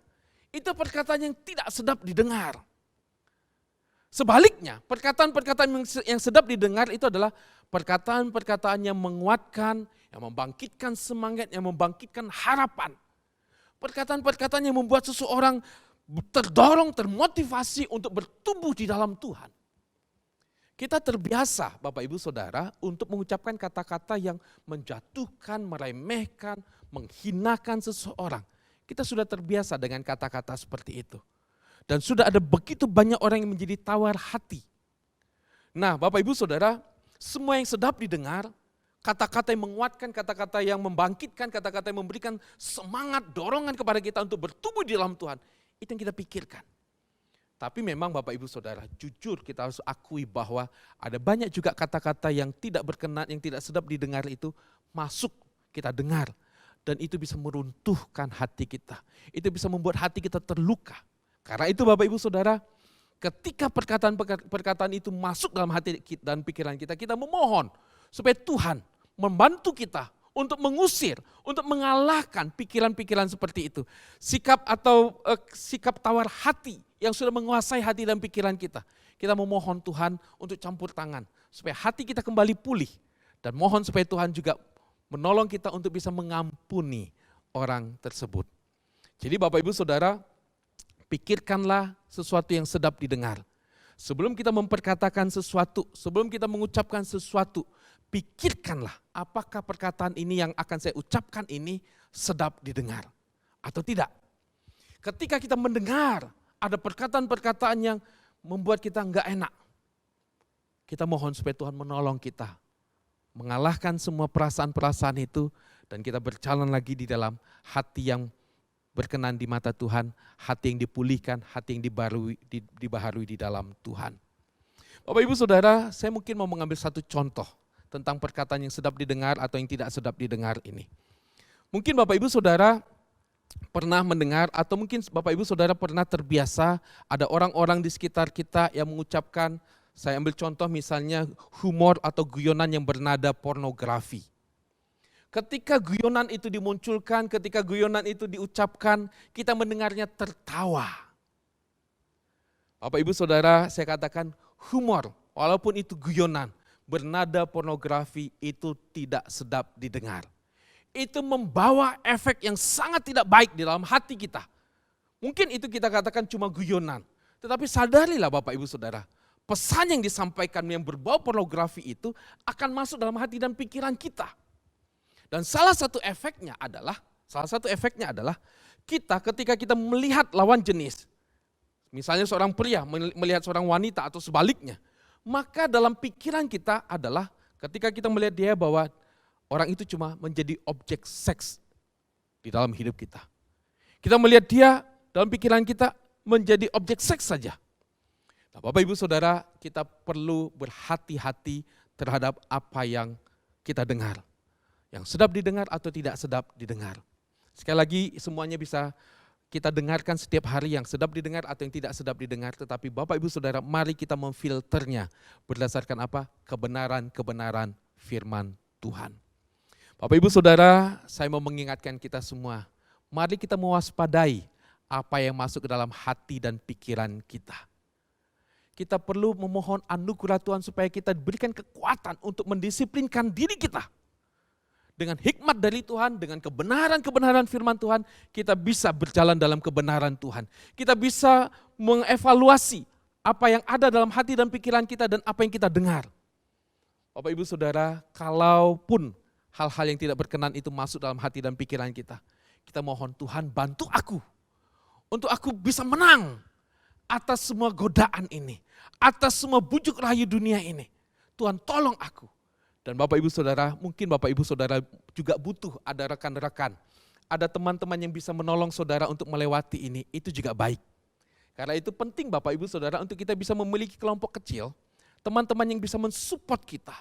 Itu perkataan yang tidak sedap didengar. Sebaliknya, perkataan-perkataan yang sedap didengar itu adalah perkataan-perkataan yang menguatkan, yang membangkitkan semangat, yang membangkitkan harapan. Perkataan-perkataan yang membuat seseorang terdorong, termotivasi untuk bertumbuh di dalam Tuhan. Kita terbiasa Bapak Ibu Saudara untuk mengucapkan kata-kata yang menjatuhkan, meremehkan, menghinakan seseorang. Kita sudah terbiasa dengan kata-kata seperti itu. Dan sudah ada begitu banyak orang yang menjadi tawar hati. Nah Bapak Ibu Saudara, semua yang sedap didengar, kata-kata yang menguatkan, kata-kata yang membangkitkan, kata-kata yang memberikan semangat, dorongan kepada kita untuk bertumbuh di dalam Tuhan, itu yang kita pikirkan. Tapi memang Bapak Ibu Saudara, jujur kita harus akui bahwa ada banyak juga kata-kata yang tidak berkenan, yang tidak sedap didengar itu masuk kita dengar. Dan itu bisa meruntuhkan hati kita. Itu bisa membuat hati kita terluka. Karena itu Bapak Ibu Saudara, ketika perkataan-perkataan itu masuk dalam hati dan pikiran kita, kita memohon supaya Tuhan membantu kita untuk mengusir, untuk mengalahkan pikiran-pikiran seperti itu. Sikap atau sikap tawar hati yang sudah menguasai hati dan pikiran kita. Kita memohon Tuhan untuk campur tangan supaya hati kita kembali pulih. Dan mohon supaya Tuhan juga menolong kita untuk bisa mengampuni orang tersebut. Jadi Bapak Ibu Saudara, pikirkanlah sesuatu yang sedap didengar. Sebelum kita memperkatakan sesuatu, sebelum kita mengucapkan sesuatu, pikirkanlah apakah perkataan ini yang akan saya ucapkan ini sedap didengar atau tidak. Ketika kita mendengar ada perkataan-perkataan yang membuat kita enggak enak, kita mohon supaya Tuhan menolong kita mengalahkan semua perasaan-perasaan itu dan kita berjalan lagi di dalam hati yang berkenan di mata Tuhan, hati yang dipulihkan, hati yang dibaharui di dalam Tuhan. Bapak Ibu Saudara, saya mungkin mau mengambil satu contoh tentang perkataan yang sedap didengar atau yang tidak sedap didengar ini. Mungkin Bapak Ibu Saudara pernah mendengar atau mungkin Bapak Ibu Saudara pernah terbiasa ada orang-orang di sekitar kita yang mengucapkan, saya ambil contoh misalnya humor atau guyonan yang bernada pornografi. Ketika guyonan itu dimunculkan, ketika guyonan itu diucapkan, kita mendengarnya tertawa. Bapak Ibu Saudara, saya katakan humor, walaupun itu guyonan, bernada pornografi itu tidak sedap didengar. Itu membawa efek yang sangat tidak baik di dalam hati kita. Mungkin itu kita katakan cuma guyonan, tetapi sadarilah Bapak Ibu Saudara, pesan yang disampaikan yang berbau pornografi itu akan masuk dalam hati dan pikiran kita. Dan salah satu efeknya adalah kita ketika kita melihat lawan jenis, misalnya seorang pria melihat seorang wanita atau sebaliknya, maka dalam pikiran kita adalah ketika kita melihat dia bahwa orang itu cuma menjadi objek seks di dalam hidup kita. Kita melihat dia dalam pikiran kita menjadi objek seks saja. Nah, Bapak Ibu Saudara, kita perlu berhati-hati terhadap apa yang kita dengar. Yang sedap didengar atau tidak sedap didengar. Sekali lagi semuanya bisa kita dengarkan setiap hari, yang sedap didengar atau yang tidak sedap didengar. Tetapi Bapak Ibu Saudara, mari kita memfilternya berdasarkan apa? Kebenaran-kebenaran firman Tuhan. Bapak Ibu Saudara, saya mau mengingatkan kita semua. Mari kita mewaspadai apa yang masuk ke dalam hati dan pikiran kita. Kita perlu memohon anugerah Tuhan supaya kita diberikan kekuatan untuk mendisiplinkan diri kita. Dengan hikmat dari Tuhan, dengan kebenaran-kebenaran firman Tuhan, kita bisa berjalan dalam kebenaran Tuhan. Kita bisa mengevaluasi apa yang ada dalam hati dan pikiran kita dan apa yang kita dengar. Bapak Ibu Saudara, kalaupun hal-hal yang tidak berkenan itu masuk dalam hati dan pikiran kita, kita mohon Tuhan bantu aku, untuk aku bisa menang atas semua godaan ini, atas semua bujuk rayu dunia ini. Tuhan tolong aku. Dan Bapak Ibu Saudara, mungkin Bapak Ibu Saudara juga butuh ada rekan-rekan, ada teman-teman yang bisa menolong saudara untuk melewati ini, itu juga baik. Karena itu penting Bapak Ibu Saudara untuk kita bisa memiliki kelompok kecil, teman-teman yang bisa mensupport kita,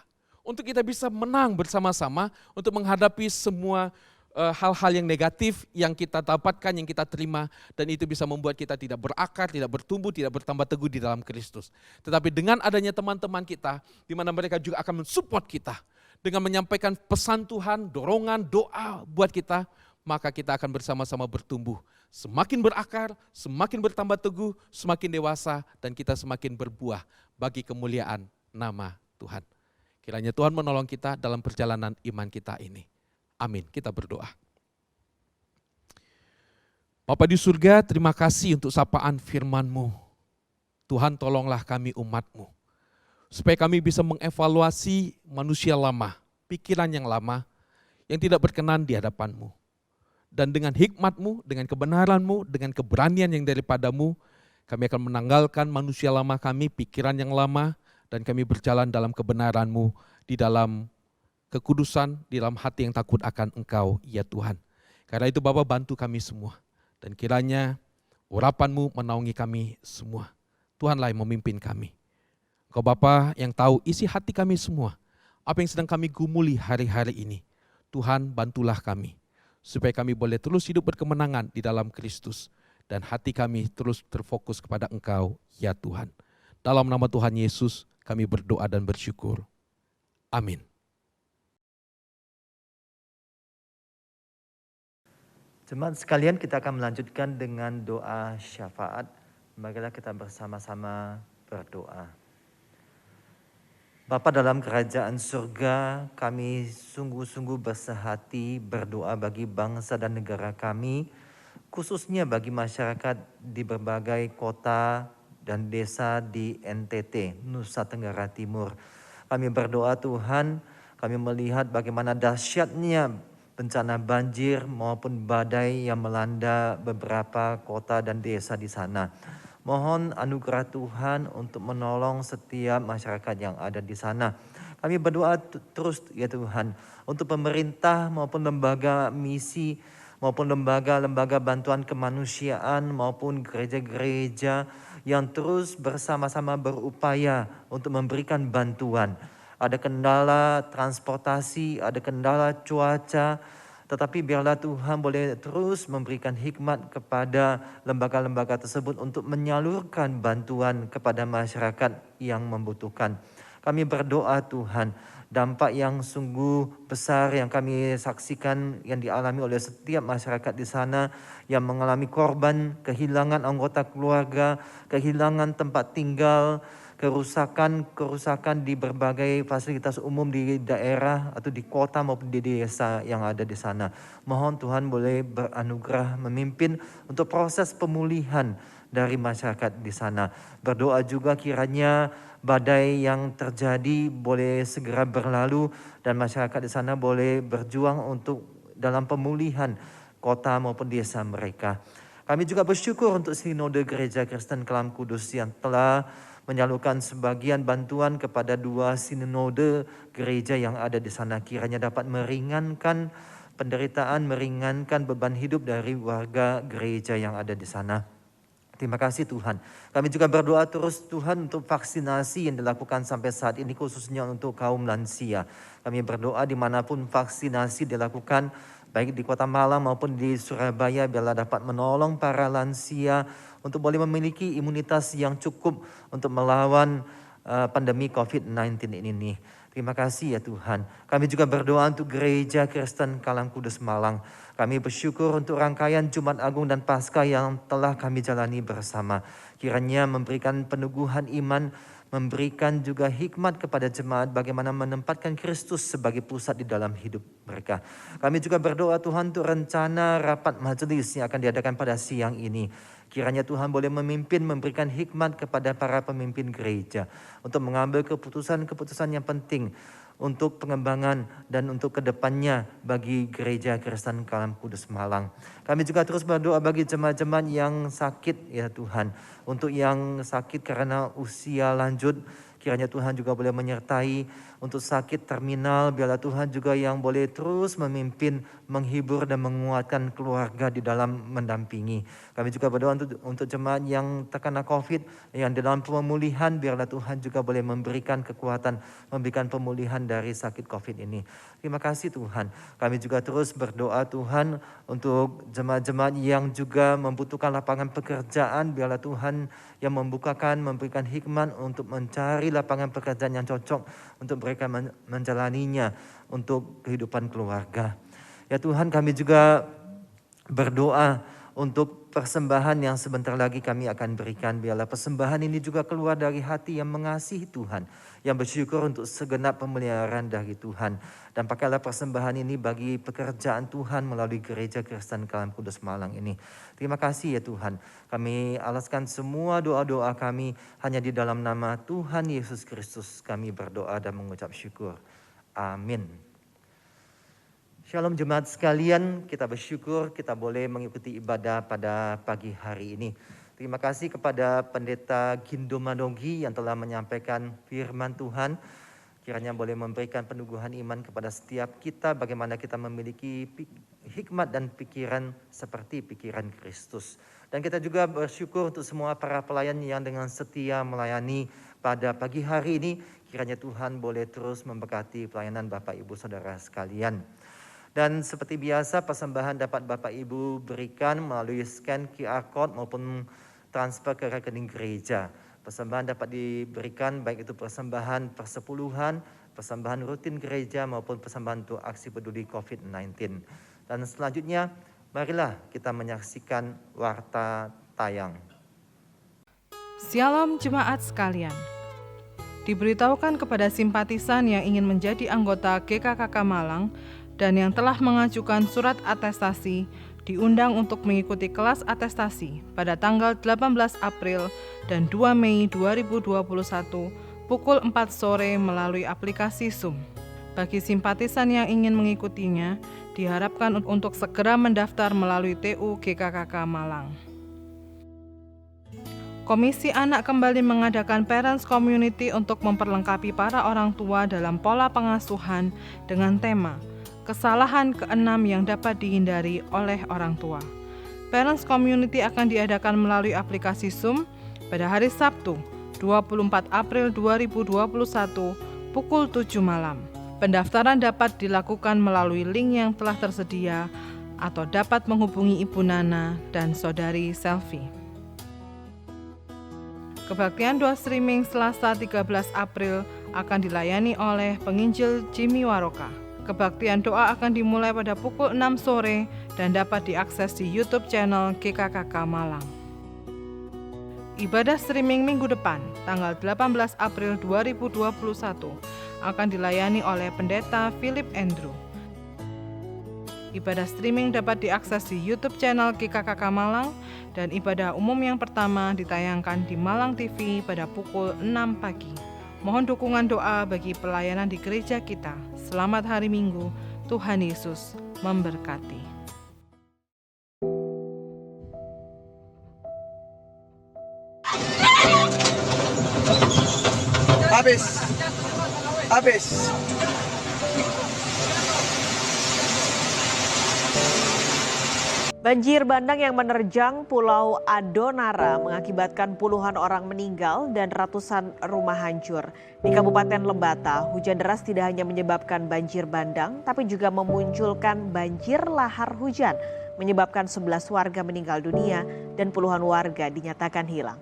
untuk kita bisa menang bersama-sama untuk menghadapi semua hal-hal yang negatif yang kita dapatkan, yang kita terima, dan itu bisa membuat kita tidak berakar, tidak bertumbuh, tidak bertambah teguh di dalam Kristus. Tetapi dengan adanya teman-teman kita, di mana mereka juga akan mensupport kita, dengan menyampaikan pesan Tuhan, dorongan, doa buat kita, maka kita akan bersama-sama bertumbuh. Semakin berakar, semakin bertambah teguh, semakin dewasa, dan kita semakin berbuah bagi kemuliaan nama Tuhan. Kiranya Tuhan menolong kita dalam perjalanan iman kita ini. Amin, kita berdoa. Bapa di surga, terima kasih untuk sapaan firman-Mu. Tuhan tolonglah kami umat-Mu, supaya kami bisa mengevaluasi manusia lama, pikiran yang lama, yang tidak berkenan di hadapan-Mu. Dan dengan hikmat-Mu, dengan kebenaran-Mu, dengan keberanian yang daripada-Mu, kami akan menanggalkan manusia lama kami, pikiran yang lama, dan kami berjalan dalam kebenaran-Mu, di dalam kekudusan, di dalam hati yang takut akan Engkau, ya Tuhan. Karena itu Bapa bantu kami semua. Dan kiranya urapan-Mu menaungi kami semua. Tuhanlah yang memimpin kami. Engkau Bapa yang tahu isi hati kami semua, apa yang sedang kami gumuli hari-hari ini. Tuhan, bantulah kami, supaya kami boleh terus hidup berkemenangan di dalam Kristus, dan hati kami terus terfokus kepada Engkau, ya Tuhan. Dalam nama Tuhan Yesus, kami berdoa dan bersyukur. Amin. Jemaat sekalian, kita akan melanjutkan dengan doa syafaat. Marilah kita bersama-sama berdoa. Bapa dalam kerajaan surga, kami sungguh-sungguh bersehati berdoa bagi bangsa dan negara kami, khususnya bagi masyarakat di berbagai kota dan desa di NTT, Nusa Tenggara Timur. Kami berdoa Tuhan, kami melihat bagaimana dahsyatnya bencana banjir maupun badai yang melanda beberapa kota dan desa di sana. Mohon anugerah Tuhan untuk menolong setiap masyarakat yang ada di sana. Kami berdoa terus ya Tuhan untuk pemerintah maupun lembaga misi maupun lembaga-lembaga bantuan kemanusiaan maupun gereja-gereja yang terus bersama-sama berupaya untuk memberikan bantuan. Ada kendala transportasi, ada kendala cuaca, tetapi biarlah Tuhan boleh terus memberikan hikmat kepada lembaga-lembaga tersebut untuk menyalurkan bantuan kepada masyarakat yang membutuhkan. Kami berdoa Tuhan, dampak yang sungguh besar yang kami saksikan yang dialami oleh setiap masyarakat di sana yang mengalami korban, kehilangan anggota keluarga, kehilangan tempat tinggal, kerusakan di berbagai fasilitas umum di daerah atau di kota maupun di desa yang ada di sana. Mohon Tuhan boleh beranugerah memimpin untuk proses pemulihan dari masyarakat di sana. Berdoa juga kiranya badai yang terjadi boleh segera berlalu dan masyarakat di sana boleh berjuang untuk dalam pemulihan kota maupun desa mereka. Kami juga bersyukur untuk Sinode Gereja Kristen Kelam Kudus yang telah menyalurkan sebagian bantuan kepada 2 sinode gereja yang ada di sana. Kiranya dapat meringankan penderitaan, meringankan beban hidup dari warga gereja yang ada di sana. Terima kasih Tuhan. Kami juga berdoa terus Tuhan untuk vaksinasi yang dilakukan sampai saat ini khususnya untuk kaum lansia. Kami berdoa dimanapun vaksinasi dilakukan, baik di Kota Malang maupun di Surabaya, biarlah dapat menolong para lansia untuk boleh memiliki imunitas yang cukup untuk melawan pandemi COVID-19 ini. Terima kasih ya Tuhan. Kami juga berdoa untuk Gereja Kristen Kalang Kudus Malang. Kami bersyukur untuk rangkaian Jumat Agung dan Paskah yang telah kami jalani bersama. Kiranya memberikan peneguhan iman, memberikan juga hikmat kepada jemaat bagaimana menempatkan Kristus sebagai pusat di dalam hidup mereka. Kami juga berdoa Tuhan untuk rencana rapat majelis yang akan diadakan pada siang ini. Kiranya Tuhan boleh memimpin, memberikan hikmat kepada para pemimpin gereja untuk mengambil keputusan-keputusan yang penting untuk pengembangan dan untuk kedepannya bagi Gereja Kristen Kalam Kudus Malang. Kami juga terus berdoa bagi jemaat-jemaat yang sakit ya Tuhan. Untuk yang sakit karena usia lanjut, kiranya Tuhan juga boleh menyertai. Untuk sakit terminal, biarlah Tuhan juga yang boleh terus memimpin, menghibur dan menguatkan keluarga di dalam mendampingi. Kami juga berdoa untuk jemaat yang terkena COVID, yang dalam pemulihan, biarlah Tuhan juga boleh memberikan kekuatan, memberikan pemulihan dari sakit COVID ini. Terima kasih Tuhan. Kami juga terus berdoa Tuhan untuk jemaat-jemaat yang juga membutuhkan lapangan pekerjaan, biarlah Tuhan yang membukakan, memberikan hikmat untuk mencari lapangan pekerjaan yang cocok untuk mereka menjalaninya untuk kehidupan keluarga. Ya Tuhan, kami juga berdoa untuk persembahan yang sebentar lagi kami akan berikan. Biarlah persembahan ini juga keluar dari hati yang mengasihi Tuhan, yang bersyukur untuk segenap pemeliharaan dari Tuhan. Dan pakailah persembahan ini bagi pekerjaan Tuhan melalui Gereja Kristen Kalam Kudus Malang ini. Terima kasih ya Tuhan. Kami alaskan semua doa-doa kami hanya di dalam nama Tuhan Yesus Kristus. Kami berdoa dan mengucap syukur. Amin. Shalom jemaat sekalian, kita bersyukur kita boleh mengikuti ibadah pada pagi hari ini. Terima kasih kepada Pendeta Gindo Manogi yang telah menyampaikan firman Tuhan. Kiranya boleh memberikan peneguhan iman kepada setiap kita bagaimana kita memiliki hikmat dan pikiran seperti pikiran Kristus. Dan kita juga bersyukur untuk semua para pelayan yang dengan setia melayani pada pagi hari ini. Kiranya Tuhan boleh terus memberkati pelayanan Bapak Ibu Saudara sekalian. Dan seperti biasa persembahan dapat Bapak Ibu berikan melalui scan QR Code maupun transfer ke rekening gereja. Persembahan dapat diberikan baik itu persembahan persepuluhan, persembahan rutin gereja maupun persembahan untuk aksi peduli COVID-19. Dan selanjutnya marilah kita menyaksikan warta tayang. Shalom jemaat sekalian. Diberitahukan kepada simpatisan yang ingin menjadi anggota GKKK Malang dan yang telah mengajukan surat atestasi diundang untuk mengikuti kelas atestasi pada tanggal 18 April dan 2 Mei 2021 pukul 4 sore melalui aplikasi Zoom. Bagi simpatisan yang ingin mengikutinya, diharapkan untuk segera mendaftar melalui TU GKKK Malang. Komisi Anak kembali mengadakan Parents Community untuk memperlengkapi para orang tua dalam pola pengasuhan dengan tema kesalahan keenam yang dapat dihindari oleh orang tua. Parents Community akan diadakan melalui aplikasi Zoom pada hari Sabtu, 24 April 2021 pukul 7 malam. Pendaftaran dapat dilakukan melalui link yang telah tersedia atau dapat menghubungi Ibu Nana dan Saudari Selfie. Kebaktian doa streaming Selasa 13 April akan dilayani oleh penginjil Jimmy Waroka. Kebaktian doa akan dimulai pada pukul 6 sore dan dapat diakses di YouTube channel GKKK Malang. Ibadah streaming minggu depan, tanggal 18 April 2021, akan dilayani oleh Pendeta Philip Andrew. Ibadah streaming dapat diakses di YouTube channel GKKK Malang dan ibadah umum yang pertama ditayangkan di Malang TV pada pukul 6 pagi. Mohon dukungan doa bagi pelayanan di gereja kita. Selamat hari Minggu, Tuhan Yesus memberkati. Habis. Banjir bandang yang menerjang Pulau Adonara mengakibatkan puluhan orang meninggal dan ratusan rumah hancur. Di Kabupaten Lembata, hujan deras tidak hanya menyebabkan banjir bandang, tapi juga memunculkan banjir lahar hujan, menyebabkan 11 warga meninggal dunia dan puluhan warga dinyatakan hilang.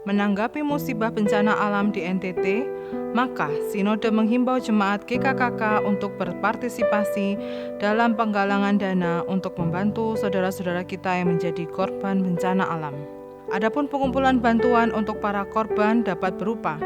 Menanggapi musibah bencana alam di NTT, maka Sinode menghimbau jemaat GKKK untuk berpartisipasi dalam penggalangan dana untuk membantu saudara-saudara kita yang menjadi korban bencana alam. Adapun pengumpulan bantuan untuk para korban dapat berupa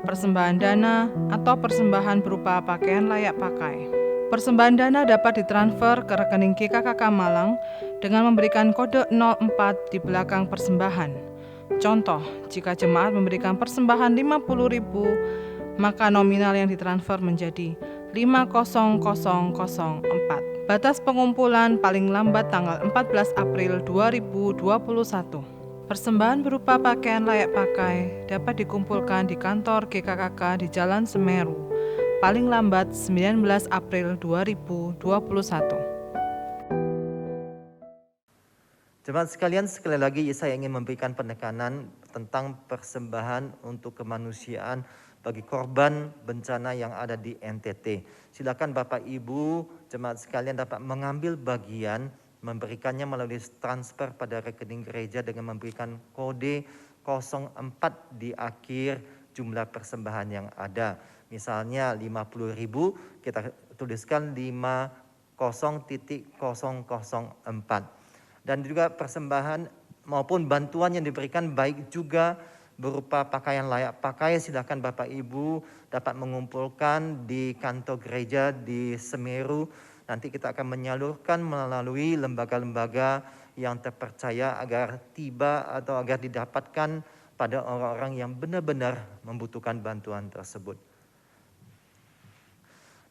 persembahan dana atau persembahan berupa pakaian layak pakai. Persembahan dana dapat ditransfer ke rekening GKKK Malang dengan memberikan kode 04 di belakang persembahan. Contoh, jika jemaat memberikan persembahan 50.000, maka nominal yang ditransfer menjadi 50004. Batas pengumpulan paling lambat tanggal 14 April 2021. Persembahan berupa pakaian layak pakai dapat dikumpulkan di kantor GKKK di Jalan Semeru, paling lambat 19 April 2021. Jemaat sekalian, sekali lagi saya ingin memberikan penekanan tentang persembahan untuk kemanusiaan bagi korban bencana yang ada di NTT. Silakan Bapak Ibu, jemaat sekalian dapat mengambil bagian, memberikannya melalui transfer pada rekening gereja dengan memberikan kode 04 di akhir jumlah persembahan yang ada. Misalnya 50.000, kita tuliskan 50.004. Dan juga persembahan maupun bantuan yang diberikan baik juga berupa pakaian layak pakai, silakan Bapak Ibu dapat mengumpulkan di kantor gereja di Semeru. Nanti kita akan menyalurkan melalui lembaga-lembaga yang terpercaya agar tiba atau agar didapatkan pada orang-orang yang benar-benar membutuhkan bantuan tersebut.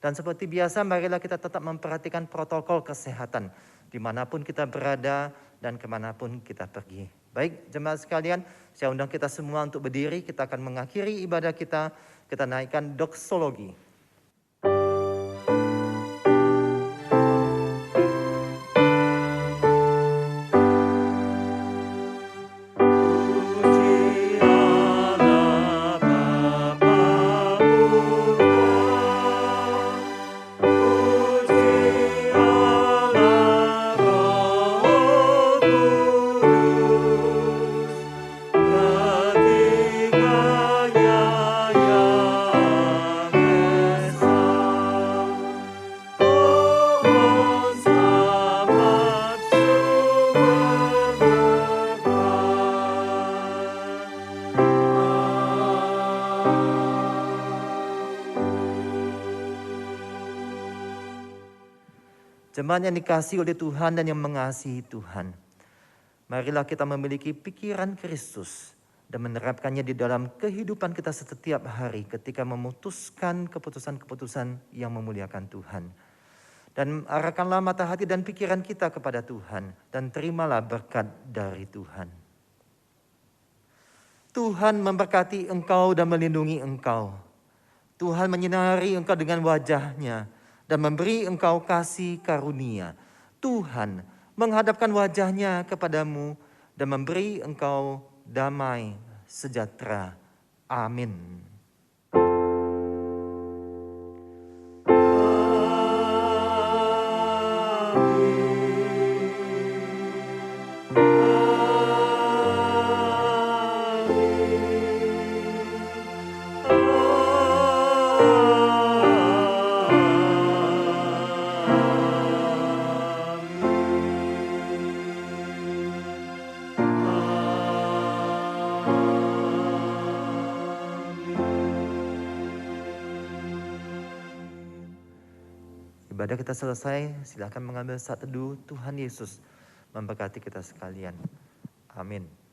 Dan seperti biasa, marilah kita tetap memperhatikan protokol kesehatan dimanapun kita berada dan kemanapun kita pergi. Baik, jemaat sekalian, saya undang kita semua untuk berdiri. Kita akan mengakhiri ibadah kita. Kita naikkan doksologi. Jemaat yang dikasihi oleh Tuhan dan yang mengasihi Tuhan, marilah kita memiliki pikiran Kristus dan menerapkannya di dalam kehidupan kita setiap hari ketika memutuskan keputusan-keputusan yang memuliakan Tuhan. Dan arahkanlah mata hati dan pikiran kita kepada Tuhan dan terimalah berkat dari Tuhan. Tuhan memberkati engkau dan melindungi engkau. Tuhan menyinari engkau dengan wajah-Nya dan memberi engkau kasih karunia. Tuhan menghadapkan wajah-Nya kepadamu dan memberi engkau damai sejahtera. Amin. Ibadah kita selesai, silakan mengambil saat teduh. Tuhan Yesus memberkati kita sekalian. Amin.